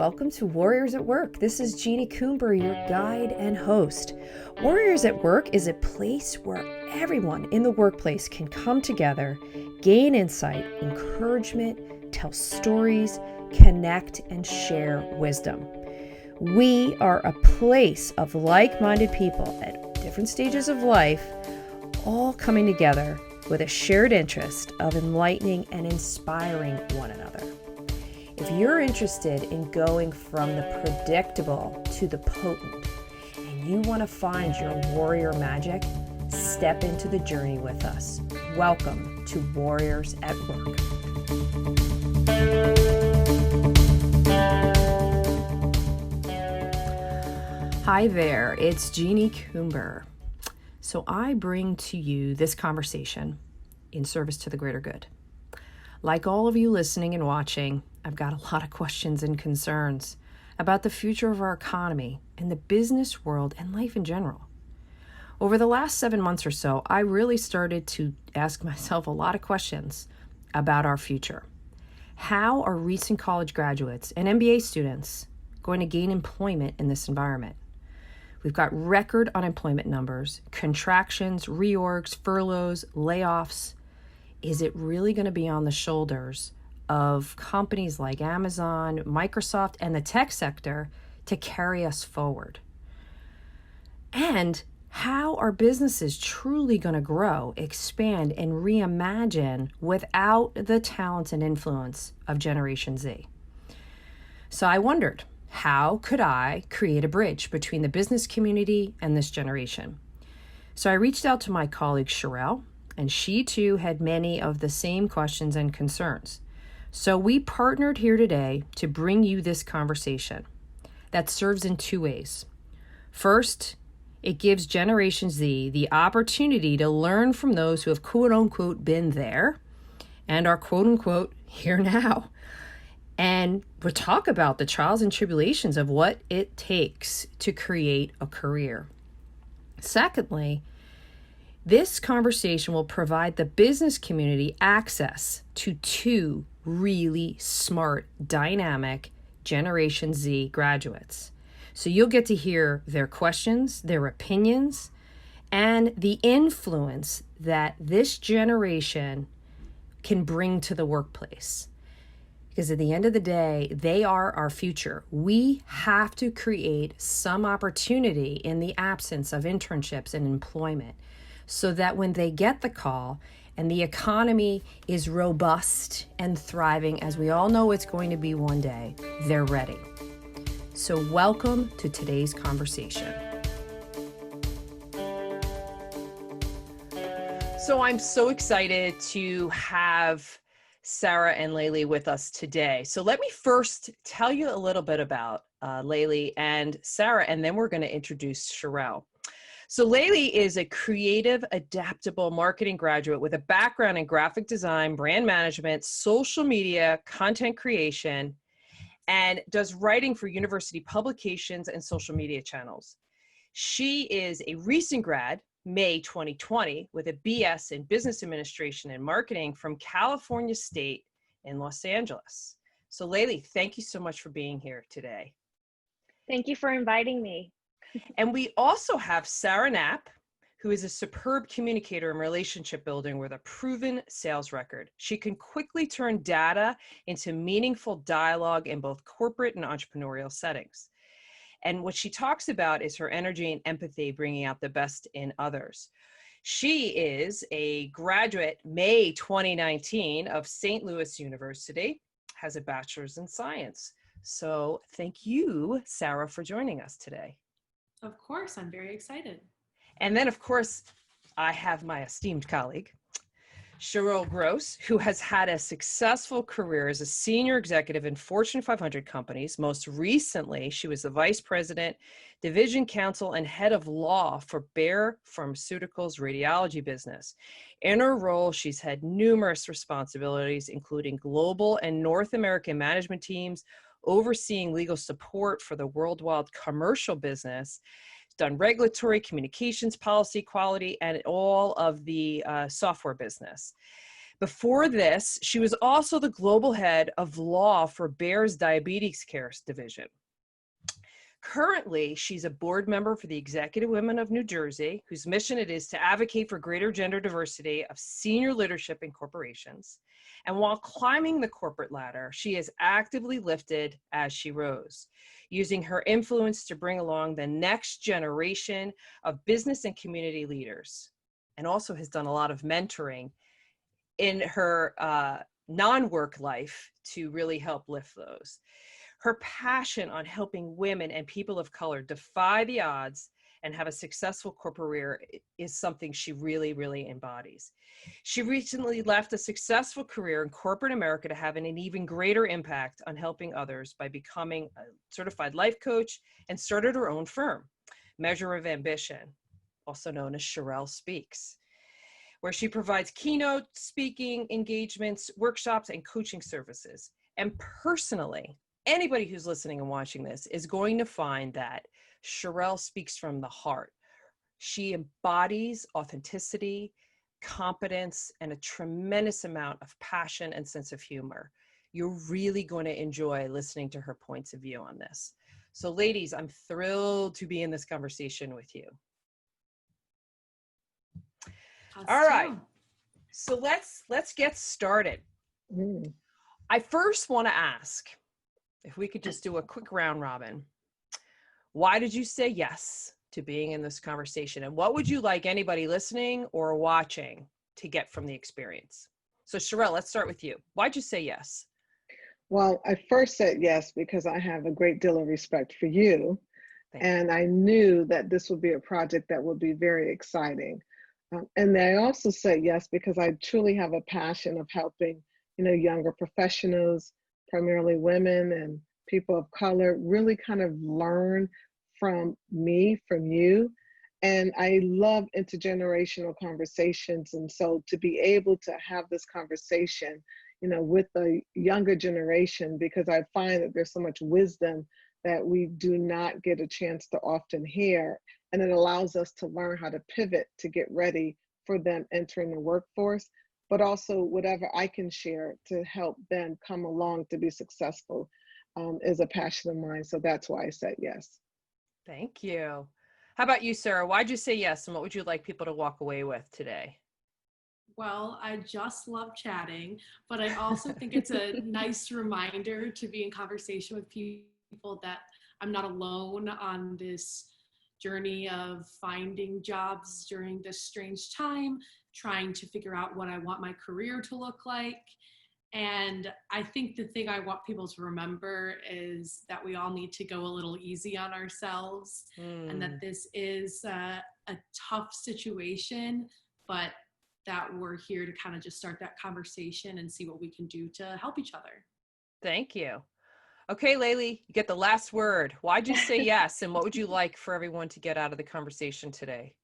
Welcome to Warriors at Work. This is Jeannie Coomber, your guide and host. Warriors at Work is a place where everyone in the workplace can come together, gain insight, encouragement, tell stories, connect, and share wisdom. We are a place of like-minded people at different stages of life, all coming together with a shared interest of enlightening and inspiring one another. If you're interested in going from the predictable to the potent, and you want to find your warrior magic, step into the journey with us. Welcome to Warriors at Work. Hi there, it's Jeannie Coomber. So I bring to you this conversation in service to the greater good. Like all of you listening and watching, I've got a lot of questions and concerns about the future of our economy and the business world and life in general. Over the last 7 months or so, I really started to ask myself a lot of questions about our future. How are recent college graduates and MBA students going to gain employment in this environment? We've got record unemployment numbers, contractions, reorgs, furloughs, layoffs. Is it really going to be on the shoulders of companies like Amazon, Microsoft, and the tech sector to carry us forward? And how are businesses truly going to grow, expand, and reimagine without the talent and influence of Generation Z? So I wondered, how could I create a bridge between the business community and this generation? So I reached out to my colleague Sherelle, and she too had many of the same questions and concerns. So we partnered here today to bring you this conversation that serves in two ways. First, it gives Generation Z the opportunity to learn from those who have quote unquote been there and are quote unquote here now. And we'll talk about the trials and tribulations of what it takes to create a career. Secondly, this conversation will provide the business community access to two really smart, dynamic Generation Z graduates. So you'll get to hear their questions, their opinions, and the influence that this generation can bring to the workplace. Because at the end of the day, they are our future. We have to create some opportunity in the absence of internships and employment, so that when they get the call and the economy is robust and thriving, as we all know it's going to be one day, they're ready. So welcome to today's conversation. So I'm so excited to have Sarah and Laylee with us today. So let me first tell you a little bit about Laylee and Sarah, and then we're going to introduce Sherelle. So Laylee is a creative, adaptable marketing graduate with a background in graphic design, brand management, social media, content creation, and does writing for university publications and social media channels. She is a recent grad, May 2020, with a BS in Business Administration and Marketing from California State in Los Angeles. So Laylee, thank you so much for being here today. Thank you for inviting me. And we also have Sarah Knapp, who is a superb communicator and relationship building with a proven sales record. She can quickly turn data into meaningful dialogue in both corporate and entrepreneurial settings. And what she talks about is her energy and empathy, bringing out the best in others. She is a graduate, May 2019, of St. Louis University, has a bachelor's in science. So thank you, Sarah, for joining us today. Of course, I'm very excited. And then, of course, I have my esteemed colleague, Sherelle Gross, who has had a successful career as a senior executive in Fortune 500 companies. Most recently, she was the vice president, division counsel, and head of law for Bayer Pharmaceuticals' radiology business. In her role, she's had numerous responsibilities, including global and North American management teams, overseeing legal support for the worldwide commercial business, done regulatory, communications, policy, quality, and all of the software business. Before this, she was also the global head of law for Bayer's Diabetes Care Division. Currently, she's a board member for the Executive Women of New Jersey, whose mission it is to advocate for greater gender diversity of senior leadership in corporations. And while climbing the corporate ladder, she has actively lifted as she rose, using her influence to bring along the next generation of business and community leaders, and also has done a lot of mentoring in her non-work life to really help lift those. Her passion on helping women and people of color defy the odds and have a successful corporate career is something she really, really embodies. She recently left a successful career in corporate America to have an even greater impact on helping others by becoming a certified life coach and started her own firm, Measure of Ambition, also known as Sherelle Speaks, where she provides keynote speaking engagements, workshops, and coaching services. And personally, anybody who's listening and watching this is going to find that Sherelle speaks from the heart. She embodies authenticity, competence, and a tremendous amount of passion and sense of humor. You're really going to enjoy listening to her points of view on this. So ladies, I'm thrilled to be in this conversation with you. All right, so let's get started. I first want to ask if we could just do a quick round robin. Why did you say yes to being in this conversation? And what would you like anybody listening or watching to get from the experience? So Sherelle, let's start with you. Why'd you say yes? Well, I first said yes because I have a great deal of respect for you. And I knew that this would be a project that would be very exciting. And I also said yes because I truly have a passion of helping, younger professionals, primarily women and people of color, really kind of learn from me, from you. And I love intergenerational conversations. And so to be able to have this conversation, with the younger generation, because I find that there's so much wisdom that we do not get a chance to often hear. And it allows us to learn how to pivot to get ready for them entering the workforce, but also whatever I can share to help them come along to be successful is a passion of mine. So that's why I said yes. Thank you. How about you, Sarah? Why'd you say yes? And what would you like people to walk away with today? Well, I just love chatting, but I also think it's a nice reminder to be in conversation with people that I'm not alone on this journey of finding jobs during this strange time, trying to figure out what I want my career to look like. And I think the thing I want people to remember is that we all need to go a little easy on ourselves and that this is a tough situation, but that we're here to kind of just start that conversation and see what we can do to help each other. Thank you. Okay, Laylee, you get the last word. Why'd you say yes? And what would you like for everyone to get out of the conversation today?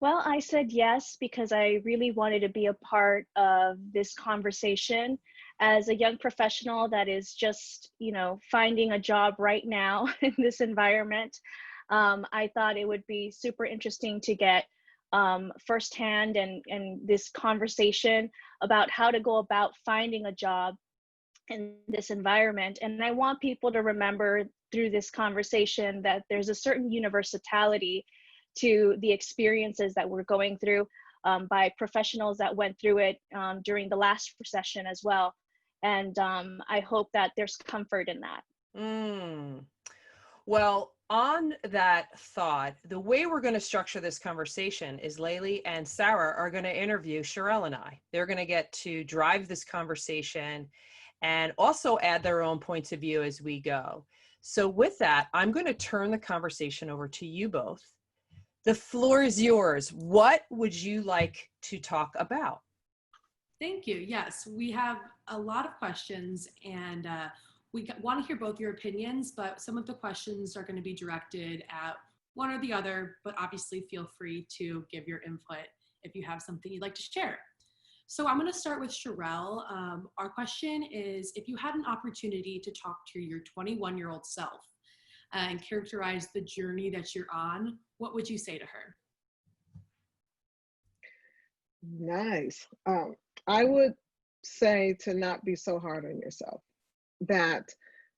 Well, I said yes because I really wanted to be a part of this conversation as a young professional that is just, finding a job right now in this environment. I thought it would be super interesting to get firsthand and this conversation about how to go about finding a job in this environment. And I want people to remember through this conversation that there's a certain universality to the experiences that we're going through by professionals that went through it during the last recession as well. And I hope that there's comfort in that. Well, on that thought, the way we're going to structure this conversation is Laylee and Sarah are going to interview Sherelle and I. They're going to get to drive this conversation and also add their own points of view as we go. So with that, I'm going to turn the conversation over to you both. The floor is yours. What would you like to talk about? Thank you. Yes, we have a lot of questions and we want to hear both your opinions, but some of the questions are going to be directed at one or the other, but obviously feel free to give your input if you have something you'd like to share. So I'm going to start with Sherelle. Our question is, if you had an opportunity to talk to your 21-year-old self and characterize the journey that you're on, what would you say to her? Nice. I would say to not be so hard on yourself, that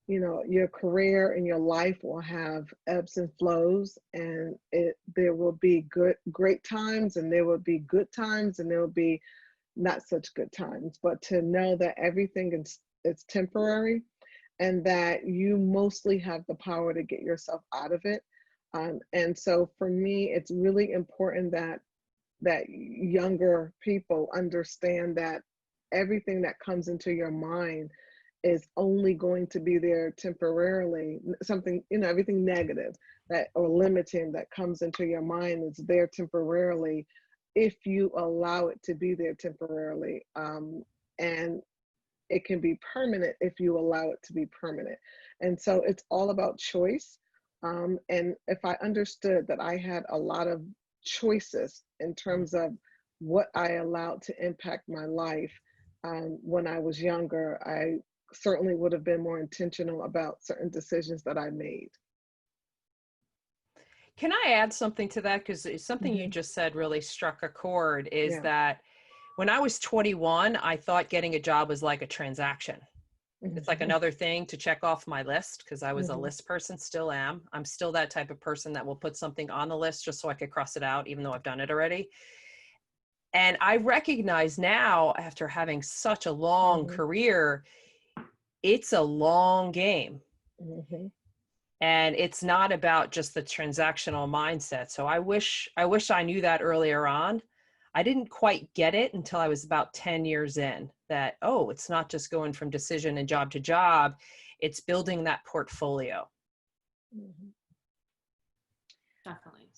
your career and your life will have ebbs and flows, and there will be great times, and there will be good times, and there will be not such good times, but to know that everything is temporary, and that you mostly have the power to get yourself out of it. And so for me, it's really important that younger people understand that everything that comes into your mind is only going to be there temporarily. Something, everything negative that or limiting that comes into your mind is there temporarily if you allow it to be there temporarily. And it can be permanent if you allow it to be permanent. And so it's all about choice. And if I understood that I had a lot of choices in terms of what I allowed to impact my life when I was younger, I certainly would have been more intentional about certain decisions that I made. Can I add something to that? Because something you Mm-hmm. just said really struck a chord, is Yeah. that when I was 21, I thought getting a job was like a transaction. It's like Mm-hmm. another thing to check off my list, because I was a Mm-hmm. list person, still am. I'm still that type of person that will put something on the list just so I could cross it out, even though I've done it already. And I recognize now, after having such a long Mm-hmm. career, it's a long game. Mm-hmm. And it's not about just the transactional mindset. So I wish I knew that earlier on. I didn't quite get it until I was about 10 years in, that, oh, it's not just going from decision and job to job, it's building that portfolio. Mm-hmm. Definitely.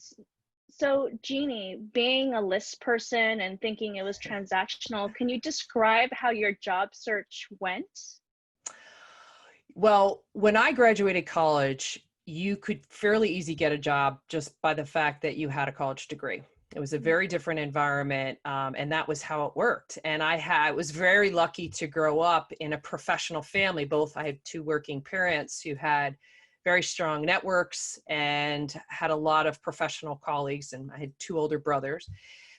So, Jeannie, being a list person and thinking it was transactional, can you describe how your job search went? Well, when I graduated college, you could fairly easy get a job just by the fact that you had a college degree. It was a very different environment, and that was how it worked. And I was very lucky to grow up in a professional family. I had two working parents who had very strong networks and had a lot of professional colleagues, and I had two older brothers.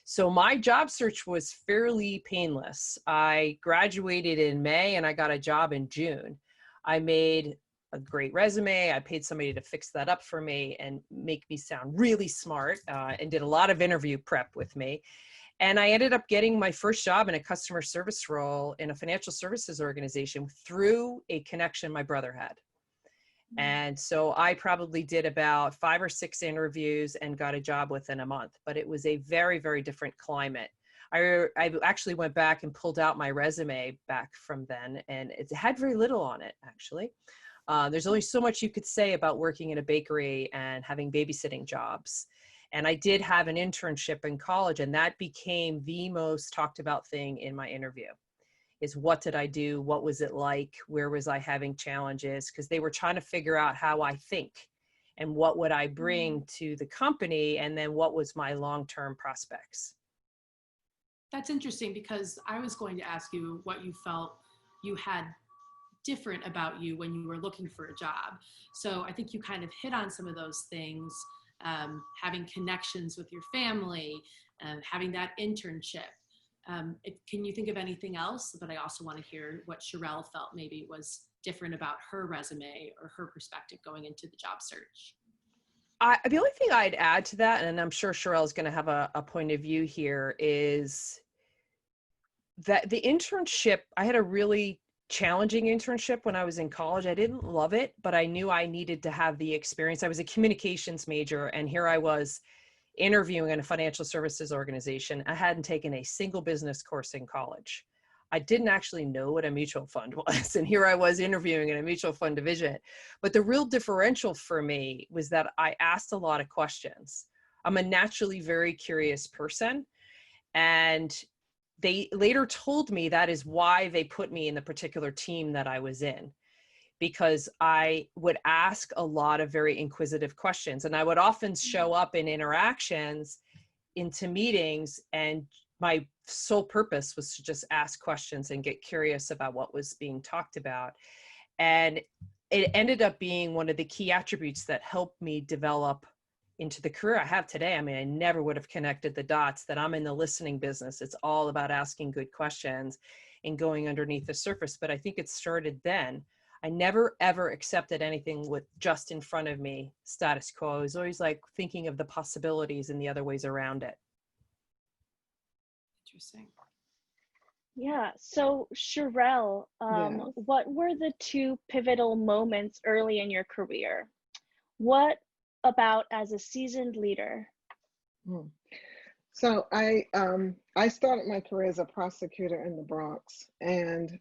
So my job search was fairly painless. I graduated in May and I got a job in June. I made a great resume. I paid somebody to fix that up for me and make me sound really smart, and did a lot of interview prep with me. And I ended up getting my first job in a customer service role in a financial services organization through a connection my brother had. And so I probably did about 5 or 6 interviews and got a job within a month, but it was a very, very different climate. I actually went back and pulled out my resume back from then, and it had very little on it, actually. There's only so much you could say about working in a bakery and having babysitting jobs. And I did have an internship in college, and that became the most talked about thing in my interview. Is what did I do? What was it like? Where was I having challenges? Because they were trying to figure out how I think and what would I bring to the company, and then what was my long-term prospects. That's interesting, because I was going to ask you what you felt you had different about you when you were looking for a job. So I think you kind of hit on some of those things, having connections with your family, having that internship. Can you think of anything else? But I also want to hear what Sherelle felt maybe was different about her resume or her perspective going into the job search. The only thing I'd add to that, and I'm sure Sherelle is going to have a point of view here, is that the internship, I had a really challenging internship when I was in college. I didn't love it, but I knew I needed to have the experience. I was a communications major, and here I was interviewing in a financial services organization. I hadn't taken a single business course in college. I didn't actually know what a mutual fund was. And here I was interviewing in a mutual fund division. But the real differential for me was that I asked a lot of questions. I'm a naturally very curious person. And they later told me that is why they put me in the particular team that I was in, because I would ask a lot of very inquisitive questions. And I would often show up in interactions into meetings, and my sole purpose was to just ask questions and get curious about what was being talked about. And it ended up being one of the key attributes that helped me develop into the career I have today. I mean, I never would have connected the dots that I'm in the listening business. It's all about asking good questions. and going underneath the surface. But I think it started then. I never ever accepted anything with just in front of me, status quo. I was always like thinking of the possibilities and the other ways around it. Interesting. Yeah. So, Sherelle, Yeah. what were the two pivotal moments early in your career? What about as a seasoned leader? Hmm. So I started my career as a prosecutor in the Bronx, and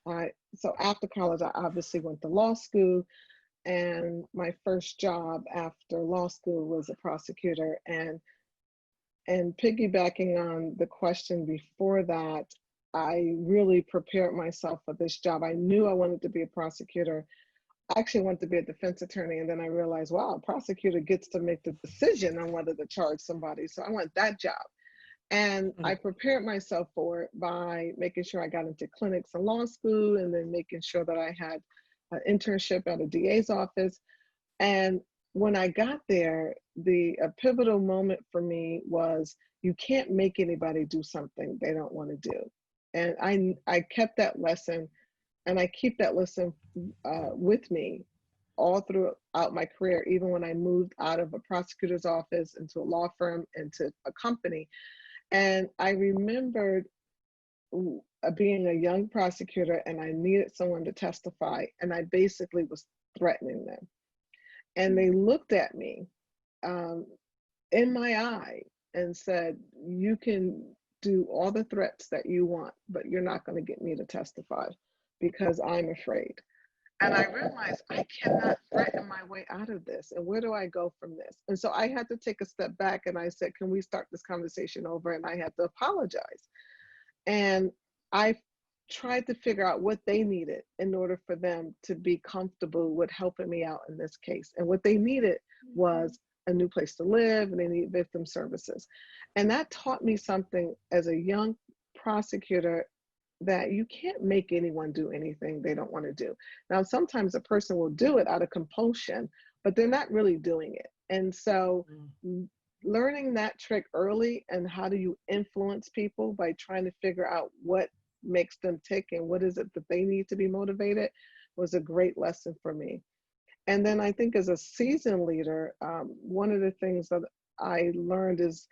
so after college I obviously went to law school, and my first job after law school was a prosecutor. And piggybacking on the question before that, I really prepared myself for this job. I knew I wanted to be a prosecutor. I actually wanted to be a defense attorney, and then I realized, wow, a prosecutor gets to make the decision on whether to charge somebody. So I want that job. And I prepared myself for it by making sure I got into clinics in law school, and then making sure that I had an internship at a DA's office. And when I got there, a pivotal moment for me was you can't make anybody do something they don't want to do. And I kept that lesson, and I keep that lesson with me all throughout my career, even when I moved out of a prosecutor's office into a law firm, into a company. And I remembered being a young prosecutor, and I needed someone to testify, and I basically was threatening them. And they looked at me um, in my eye and said, "You can do all the threats that you want, but you're not going to get me to testify because I'm afraid." And I realized I cannot threaten my way out of this. And where do I go from this? And so I had to take a step back, and I said, "Can we start this conversation over?" And I had to apologize. And I tried to figure out what they needed in order for them to be comfortable with helping me out in this case. And what they needed was a new place to live, and they needed victim services. And that taught me something as a young prosecutor, that you can't make anyone do anything they don't want to do. Now, sometimes a person will do it out of compulsion, but they're not really doing it. And so learning that trick early, and how do you influence people by trying to figure out what makes them tick and what is it that they need to be motivated, was a great lesson for me. And then I think as a seasoned leader, one of the things that I learned is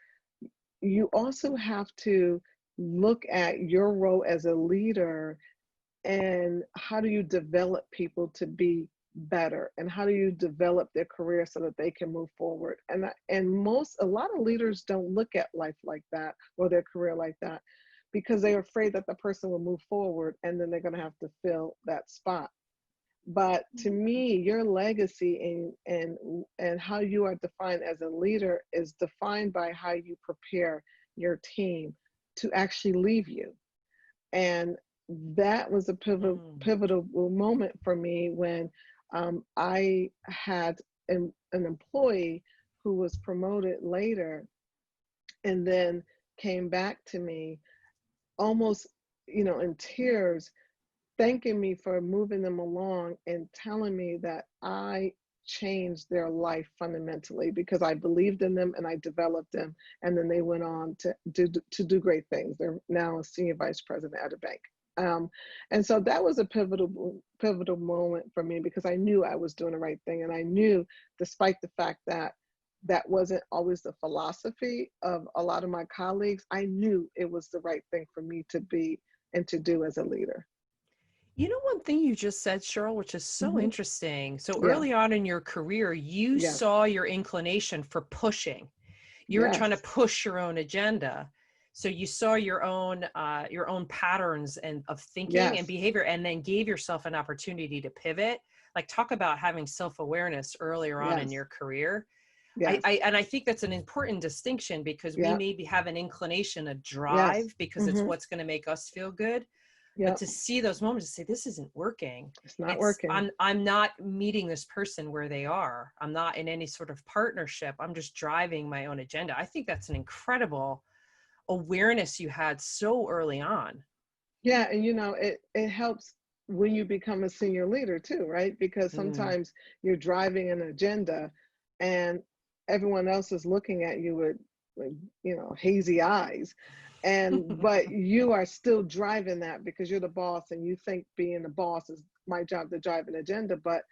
you also have to look at your role as a leader, and how do you develop people to be better, and how do you develop their career so that they can move forward. And a lot of leaders don't look at life like that, or their career like that, because they're afraid that the person will move forward and then they're going to have to fill that spot. But to me, your legacy and how you are defined as a leader is defined by how you prepare your team to actually leave you. And that was a pivotal moment for me when I had an employee who was promoted later, and then came back to me almost, in tears, thanking me for moving them along, and telling me that I changed their life fundamentally because I believed in them and I developed them. And then they went on to do great things. They're now a senior vice president at a bank. And so that was a pivotal moment for me, because I knew I was doing the right thing. And I knew, despite the fact that that wasn't always the philosophy of a lot of my colleagues, I knew it was the right thing for me to be and to do as a leader. You know, one thing you just said, Cheryl, which is so Mm-hmm. interesting. So Yeah. early on in your career, you Yes. saw your inclination for pushing. You were trying to Yes. push your own agenda. So you saw your own patterns and of thinking and Yes. behavior, and then gave yourself an opportunity to pivot. Like, talk about having self-awareness earlier on in Yes. your career. Yes. I think that's an important distinction, because we Yeah. maybe have an inclination, a Yes. drive, because it's Mm-hmm. what's going to make us feel good. But Yep. to see those moments, to say, this isn't working. It's not working. I'm not meeting this person where they are. I'm not in any sort of partnership. I'm just driving my own agenda. I think that's an incredible awareness you had so early on. Yeah, and it helps when you become a senior leader too, right? Because Mm, sometimes you're driving an agenda, and everyone else is looking at you with hazy eyes. But you are still driving that because you're the boss, and you think being the boss is my job to drive an agenda, but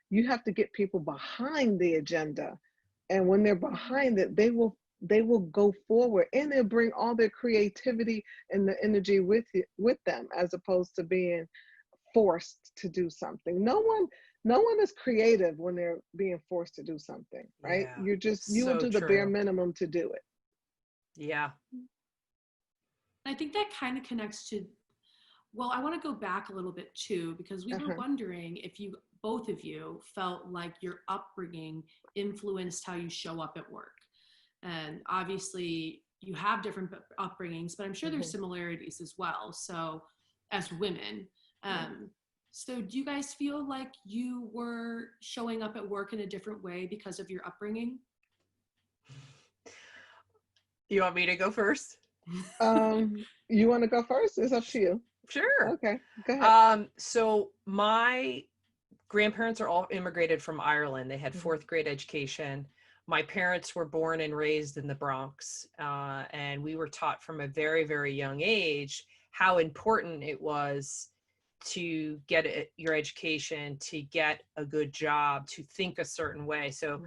you have to get people behind the agenda. And when they're behind it, they will go forward, and they'll bring all their creativity and the energy with them, as opposed to being forced to do something. No one is creative when they're being forced to do something, right? Yeah, You will so do the bare true. minimum to do it. Yeah. I think that kind of connects to, well, I want to go back a little bit too, because we were Uh-huh. wondering if both of you felt like your upbringing influenced how you show up at work. And obviously you have different upbringings, but I'm sure there's Mhm. similarities as well. So as women, Yeah. so do you guys feel like you were showing up at work in a different way because of your upbringing? You want me to go first? You want to go first? It's up to you. Sure. Okay, go ahead. So my grandparents are all immigrated from Ireland. They had Mhm. fourth grade education. My parents were born and raised in the Bronx, and we were taught from a very, very young age how important it was to get your education, to get a good job, to think a certain way. So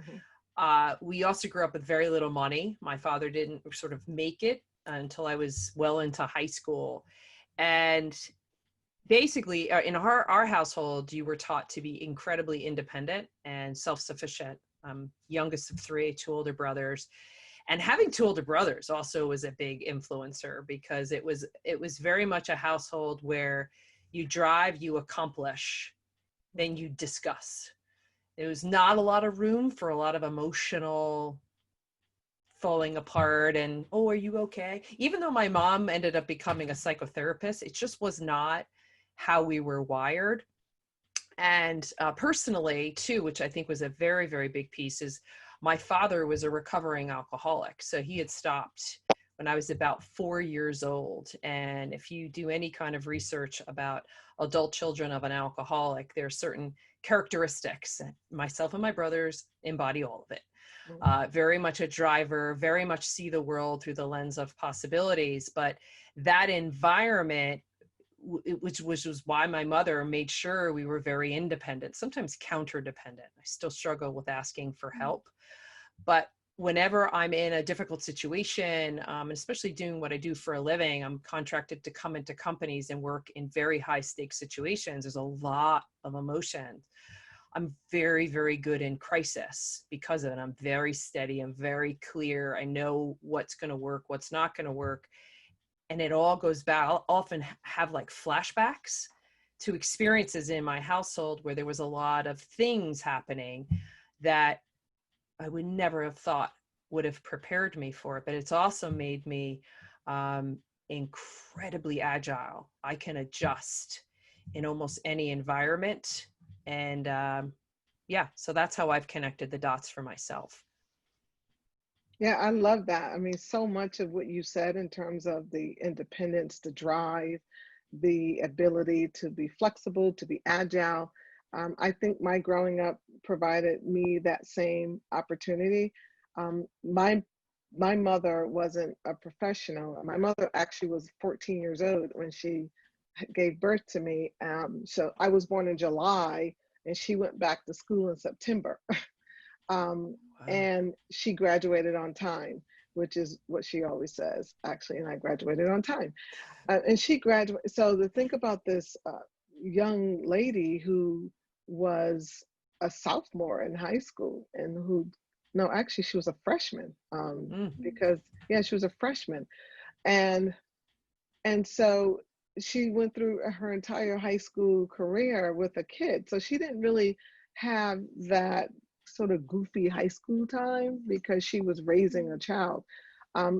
Mhm. we also grew up with very little money. My father didn't sort of make it until I was well into high school. And basically, in our household, you were taught to be incredibly independent and self-sufficient. Youngest of three, two older brothers. And having two older brothers also was a big influencer, because it was very much a household where you drive, you accomplish, then you discuss. There was not a lot of room for a lot of emotional falling apart and, oh, are you okay? Even though my mom ended up becoming a psychotherapist, it just was not how we were wired. And personally, too, which I think was a very, very big piece, is my father was a recovering alcoholic. So he had stopped when I was about 4 years old. And if you do any kind of research about adult children of an alcoholic, there are certain characteristics. Myself and my brothers embody all of it. Mhm. Very much a driver, very much see the world through the lens of possibilities. But that environment, which was why my mother made sure we were very independent, sometimes counter-dependent. I still struggle with asking for help. But whenever I'm in a difficult situation, especially doing what I do for a living, I'm contracted to come into companies and work in very high stakes situations. There's a lot of emotion. I'm very, very good in crisis because of it. I'm very steady. I'm very clear. I know what's going to work, what's not going to work. And it all goes back. I'll often have like flashbacks to experiences in my household where there was a lot of things happening that I would never have thought would have prepared me for it. But it's also made me um, incredibly agile. I can adjust in almost any environment. And yeah, so that's how I've connected the dots for myself. Yeah, I love that. I mean, so much of what you said in terms of the independence, the drive, the ability to be flexible, to be agile. I think my growing up provided me that same opportunity. My mother wasn't a professional. My mother actually was 14 years old when she gave birth to me. So I was born in July, and she went back to school in September. Um, Wow. and she graduated on time, which is what she always says, actually. And I graduated on time. And she graduated. So to think about this young lady who was a sophomore in high school, and who, no, actually, she was a freshman, Mm. because, yeah, she was a freshman. And so she went through her entire high school career with a kid. So she didn't really have that sort of goofy high school time because she was raising a child.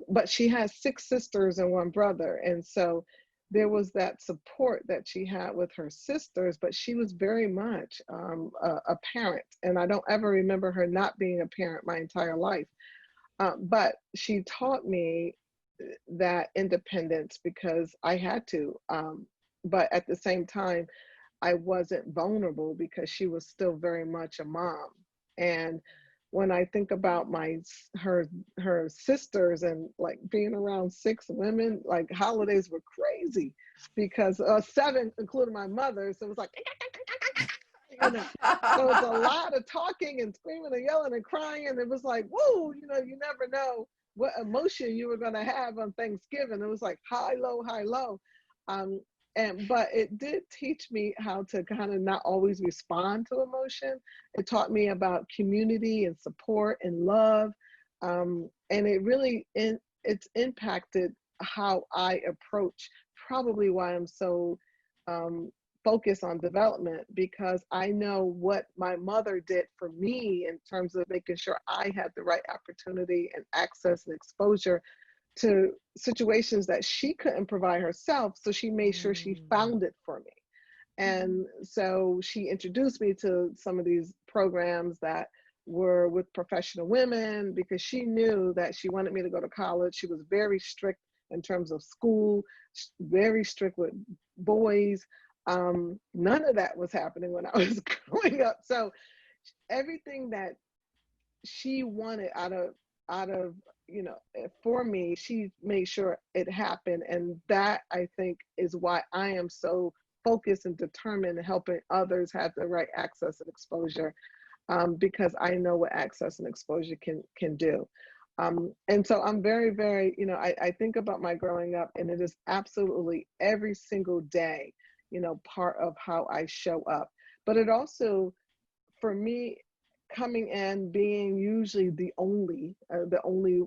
But she has six sisters and one brother. And so there was that support that she had with her sisters, but she was very much a parent. And I don't ever remember her not being a parent my entire life. But she taught me that independence because I had to. But at the same time, I wasn't vulnerable because she was still very much a mom. And when I think about her sisters and like being around 6 women, like holidays were crazy because 7, including my mother. So it was like, you know, so it's a lot of talking and screaming and yelling and crying. And it was like, whoa, you never know what emotion you were going to have on Thanksgiving. It was like high, low, high, low. Um, but it did teach me how to kind of not always respond to emotion. It taught me about community and support and love. And it really, it's impacted how I approach, probably why I'm so um, focused on development, because I know what my mother did for me in terms of making sure I had the right opportunity and access and exposure to situations that she couldn't provide herself. So she made sure she found it for me. And so she introduced me to some of these programs that were with professional women because she knew that she wanted me to go to college. She was very strict in terms of school, very strict with boys. None of that was happening when I was growing up. So everything that she wanted out of for me, she made sure it happened. And that, I think, is why I am so focused and determined in helping others have the right access and exposure, because I know what access and exposure can do. And so I'm very, very, I think about my growing up, and it is absolutely every single day, part of how I show up. But it also, for me, coming in being usually the only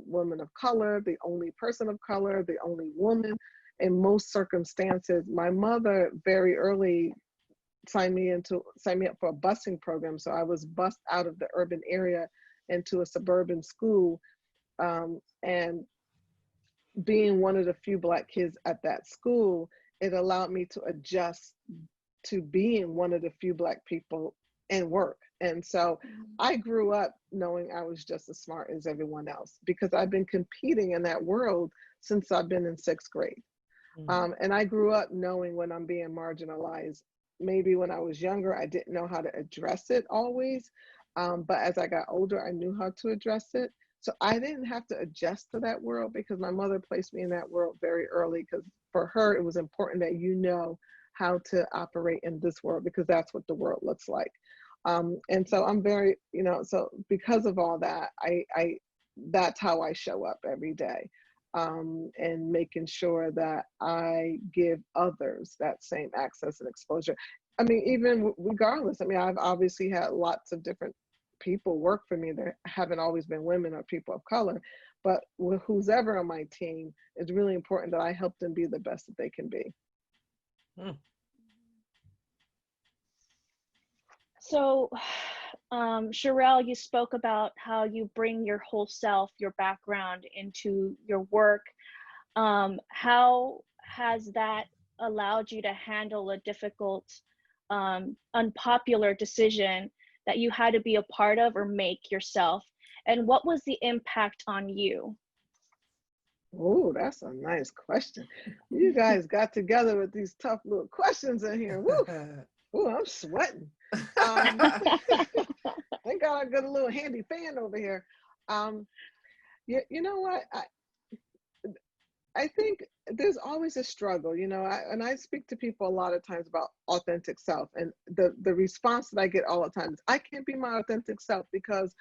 woman of color, the only person of color, the only woman in most circumstances, my mother very early signed me up for a busing program. So I was bused out of the urban area into a suburban school, and being one of the few Black kids at that school, it allowed me to adjust to being one of the few Black people and work. And so I grew up knowing I was just as smart as everyone else because I've been competing in that world since I've been in 6th grade. And I grew up knowing when I'm being marginalized. Maybe when I was younger, I didn't know how to address it always. But as I got older, I knew how to address it. So I didn't have to adjust to that world because my mother placed me in that world very early, because for her, it was important that you know how to operate in this world because that's what the world looks like. And so I'm very, so because of all that, I that's how I show up every day, and making sure that I give others that same access and exposure. I mean, even regardless, I mean, I've obviously had lots of different people work for me that haven't always been women or people of color, but with who's ever on my team, it's really important that I help them be the best that they can be. So, Sherelle, you spoke about how you bring your whole self, your background into your work. How has that allowed you to handle a difficult, unpopular decision that you had to be a part of or make yourself? And what was the impact on you? Oh, that's a nice question. You guys got together with these tough little questions in here. Woo! Oh, I'm sweating. Thank God I got a little handy fan over here. You know what? I think there's always a struggle, and I speak to people a lot of times about authentic self, and the response that I get all the time is, I can't be my authentic self because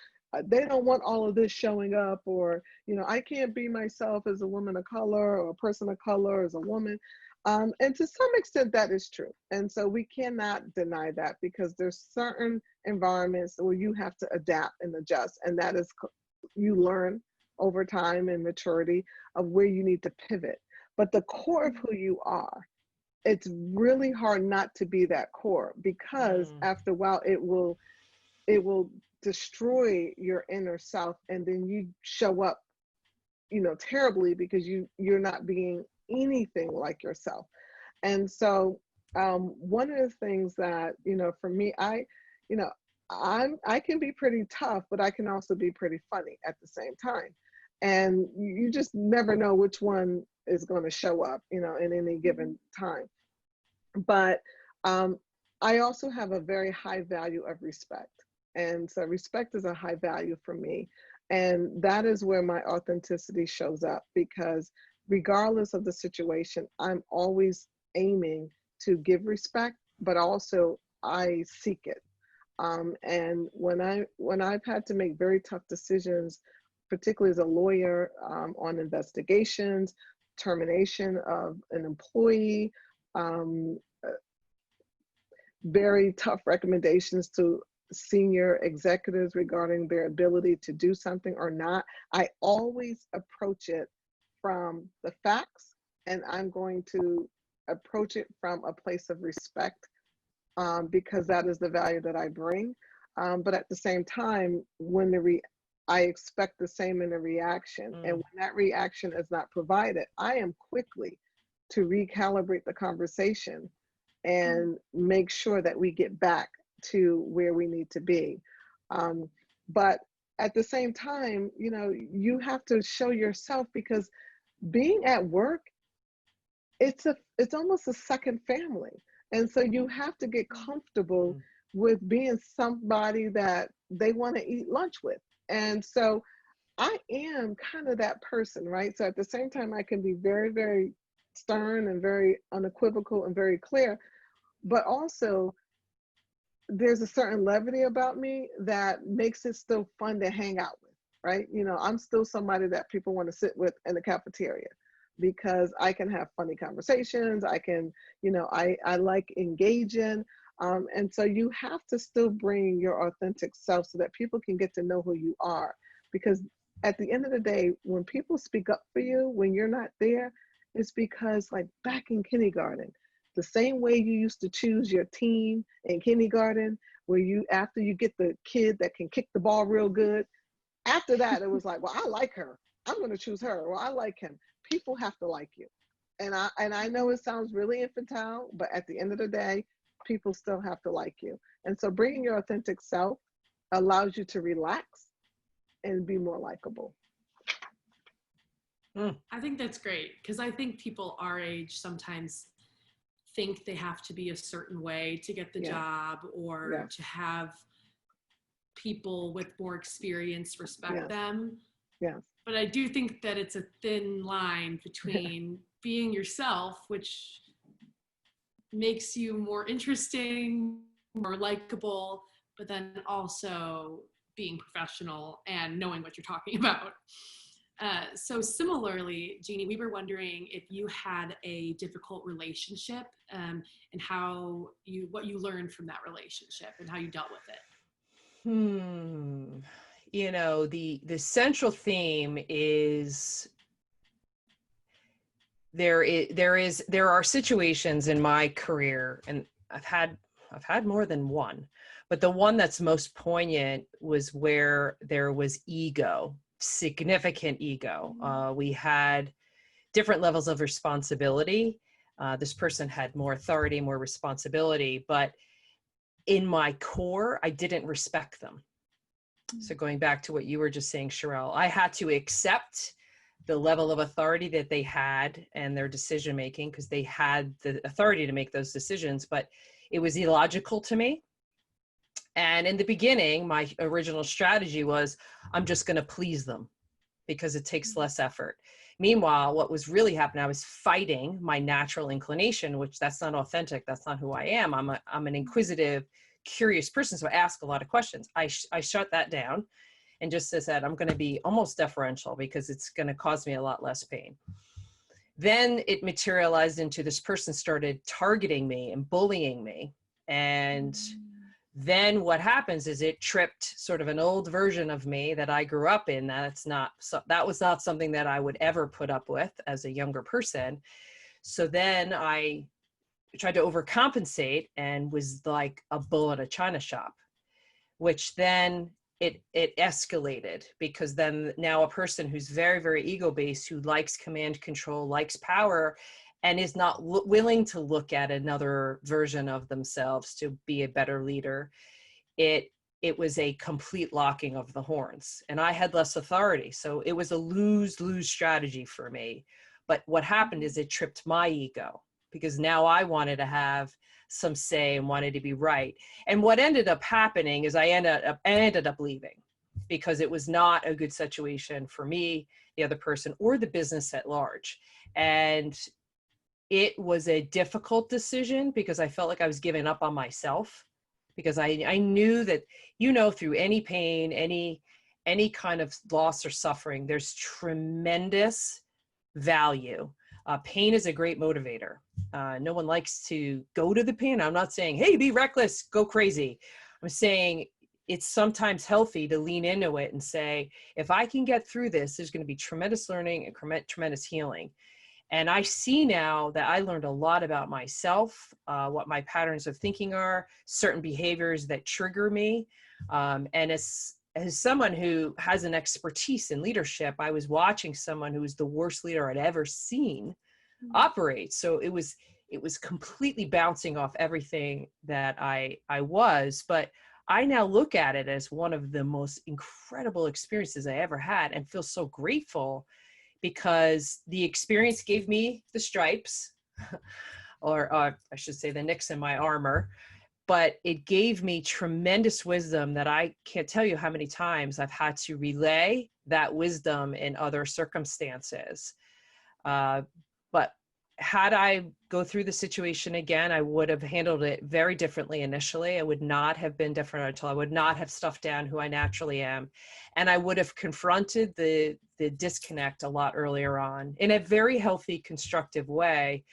they don't want all of this showing up, or, I can't be myself as a woman of color or a person of color as a woman. And to some extent that is true. And so we cannot deny that because there's certain environments where you have to adapt and adjust. And that is, you learn over time and maturity of where you need to pivot. But the core of who you are, it's really hard not to be that core, because after a while it will destroy your inner self, and then you show up, terribly, because you're not being anything like yourself. And so one of the things that, for me, I can be pretty tough, but I can also be pretty funny at the same time. And you just never know which one is going to show up, in any given time. But I also have a very high value of respect. And so respect is a high value for me. And that is where my authenticity shows up, because regardless of the situation, I'm always aiming to give respect, but also I seek it. And when I've had to make very tough decisions, particularly as a lawyer, on investigations, termination of an employee, um, very tough recommendations to senior executives regarding their ability to do something or not, I always approach it from the facts, and I'm going to approach it from a place of respect, because that is the value that I bring. But at the same time, I expect the same in the reaction. And when that reaction is not provided, I am quickly to recalibrate the conversation and make sure that we get back to where we need to be. But at the same time, you have to show yourself, because being at work, it's almost a second family. And so you have to get comfortable with being somebody that they want to eat lunch with. And so I am kind of that person, right? So at the same time, I can be very, very stern and very unequivocal and very clear, but also there's a certain levity about me that makes it still fun to hang out with, right? I'm still somebody that people want to sit with in the cafeteria, because I can have funny conversations. I can, I like engaging. And so you have to still bring your authentic self so that people can get to know who you are. Because at the end of the day, when people speak up for you, when you're not there, it's because, like back in kindergarten, the same way you used to choose your team in kindergarten, where after you get the kid that can kick the ball real good, after that, it was like, well, I like her, I'm going to choose her. Well, I like him. People have to like you. And I know it sounds really infantile, but at the end of the day, people still have to like you. And so bringing your authentic self allows you to relax and be more likable. I think that's great, because I think people our age sometimes think they have to be a certain way to get the job, or to have people with more experience respect them. Yes. But I do think that it's a thin line between being yourself, which makes you more interesting, more likable, but then also being professional and knowing what you're talking about. So similarly, Jeannie, we were wondering if you had a difficult relationship, and what you learned from that relationship and how you dealt with it. The central theme is there are situations in my career, and I've had more than one, but the one that's most poignant was where there was ego, significant ego. We had different levels of responsibility. This person had more authority, more responsibility, but in my core, I didn't respect them. So going back to what you were just saying, Sherelle, I had to accept the level of authority that they had and their decision making, because they had the authority to make those decisions, but it was illogical to me. And in the beginning, my original strategy was, I'm just going to please them because it takes less effort. Meanwhile, what was really happening, I was fighting my natural inclination, which that's not authentic. That's not who I am. I'm an inquisitive, curious person. So I ask a lot of questions. I shut that down and just said, I'm going to be almost deferential because it's going to cause me a lot less pain. Then it materialized into this person started targeting me and bullying me. And then what happens is it tripped sort of an old version of me that I grew up in. That was not something that I would ever put up with as a younger person. So then I tried to overcompensate and was like a bull at a china shop, which then it escalated, because then now a person who's very, very ego-based, who likes command control, likes power, and is not willing to look at another version of themselves to be a better leader, it was a complete locking of the horns, and I had less authority. So it was a lose-lose strategy for me. But what happened is it tripped my ego, because now I wanted to have some say and wanted to be right. And what ended up happening is I ended up leaving because it was not a good situation for me, the other person, or the business at large. And it was a difficult decision because I felt like I was giving up on myself, because I knew that, through any pain, any kind of loss or suffering, there's tremendous value. Pain is a great motivator. No one likes to go to the pain. I'm not saying, hey, be reckless, go crazy. I'm saying it's sometimes healthy to lean into it and say, if I can get through this, there's going to be tremendous learning and tremendous healing. And I see now that I learned a lot about myself, what my patterns of thinking are, certain behaviors that trigger me. And as someone who has an expertise in leadership, I was watching someone who was the worst leader I'd ever seen operate. So it was completely bouncing off everything that I was. But I now look at it as one of the most incredible experiences I ever had, and feel so grateful, because the experience gave me the stripes, or I should say the nicks in my armor, but it gave me tremendous wisdom that I can't tell you how many times I've had to relay that wisdom in other circumstances. But had I go through the situation again, I would have handled it very differently initially. I would not have been different until I would not have stuffed down who I naturally am. And I would have confronted the disconnect a lot earlier on in a very healthy, constructive way,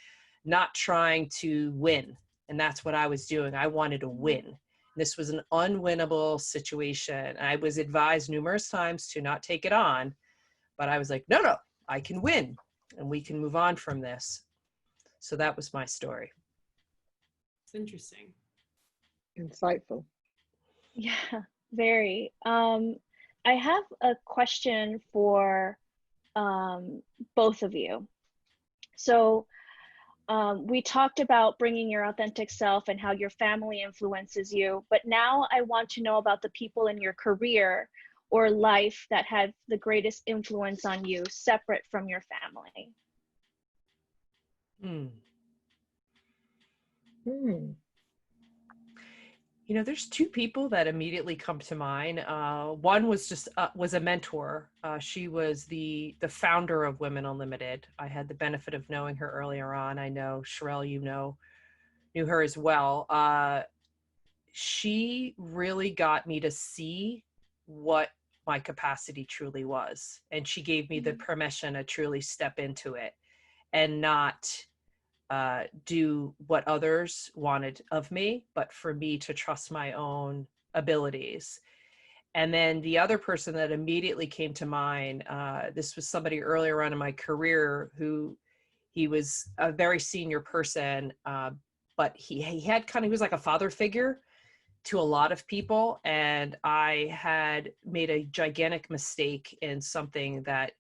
not trying to win. And that's what I was doing. I wanted to win. This was an unwinnable situation. I was advised numerous times to not take it on, but I was like, no, I can win and we can move on from this. So that was my story. It's interesting. Insightful. Yeah, very. I have a question for both of you. So we talked about bringing your authentic self and how your family influences you, but now I want to know about the people in your career or life that have the greatest influence on you, separate from your family. There's two people that immediately come to mind. One was a mentor. She was the founder of Women Unlimited. I had the benefit of knowing her earlier on. I know Sherelle, knew her as well. She really got me to see what my capacity truly was. And she gave me the permission to truly step into it and not do what others wanted of me, but for me to trust my own abilities. And then the other person that immediately came to mind, this was somebody earlier on in my career he was a very senior person, but he was like a father figure to a lot of people. And I had made a gigantic mistake in something that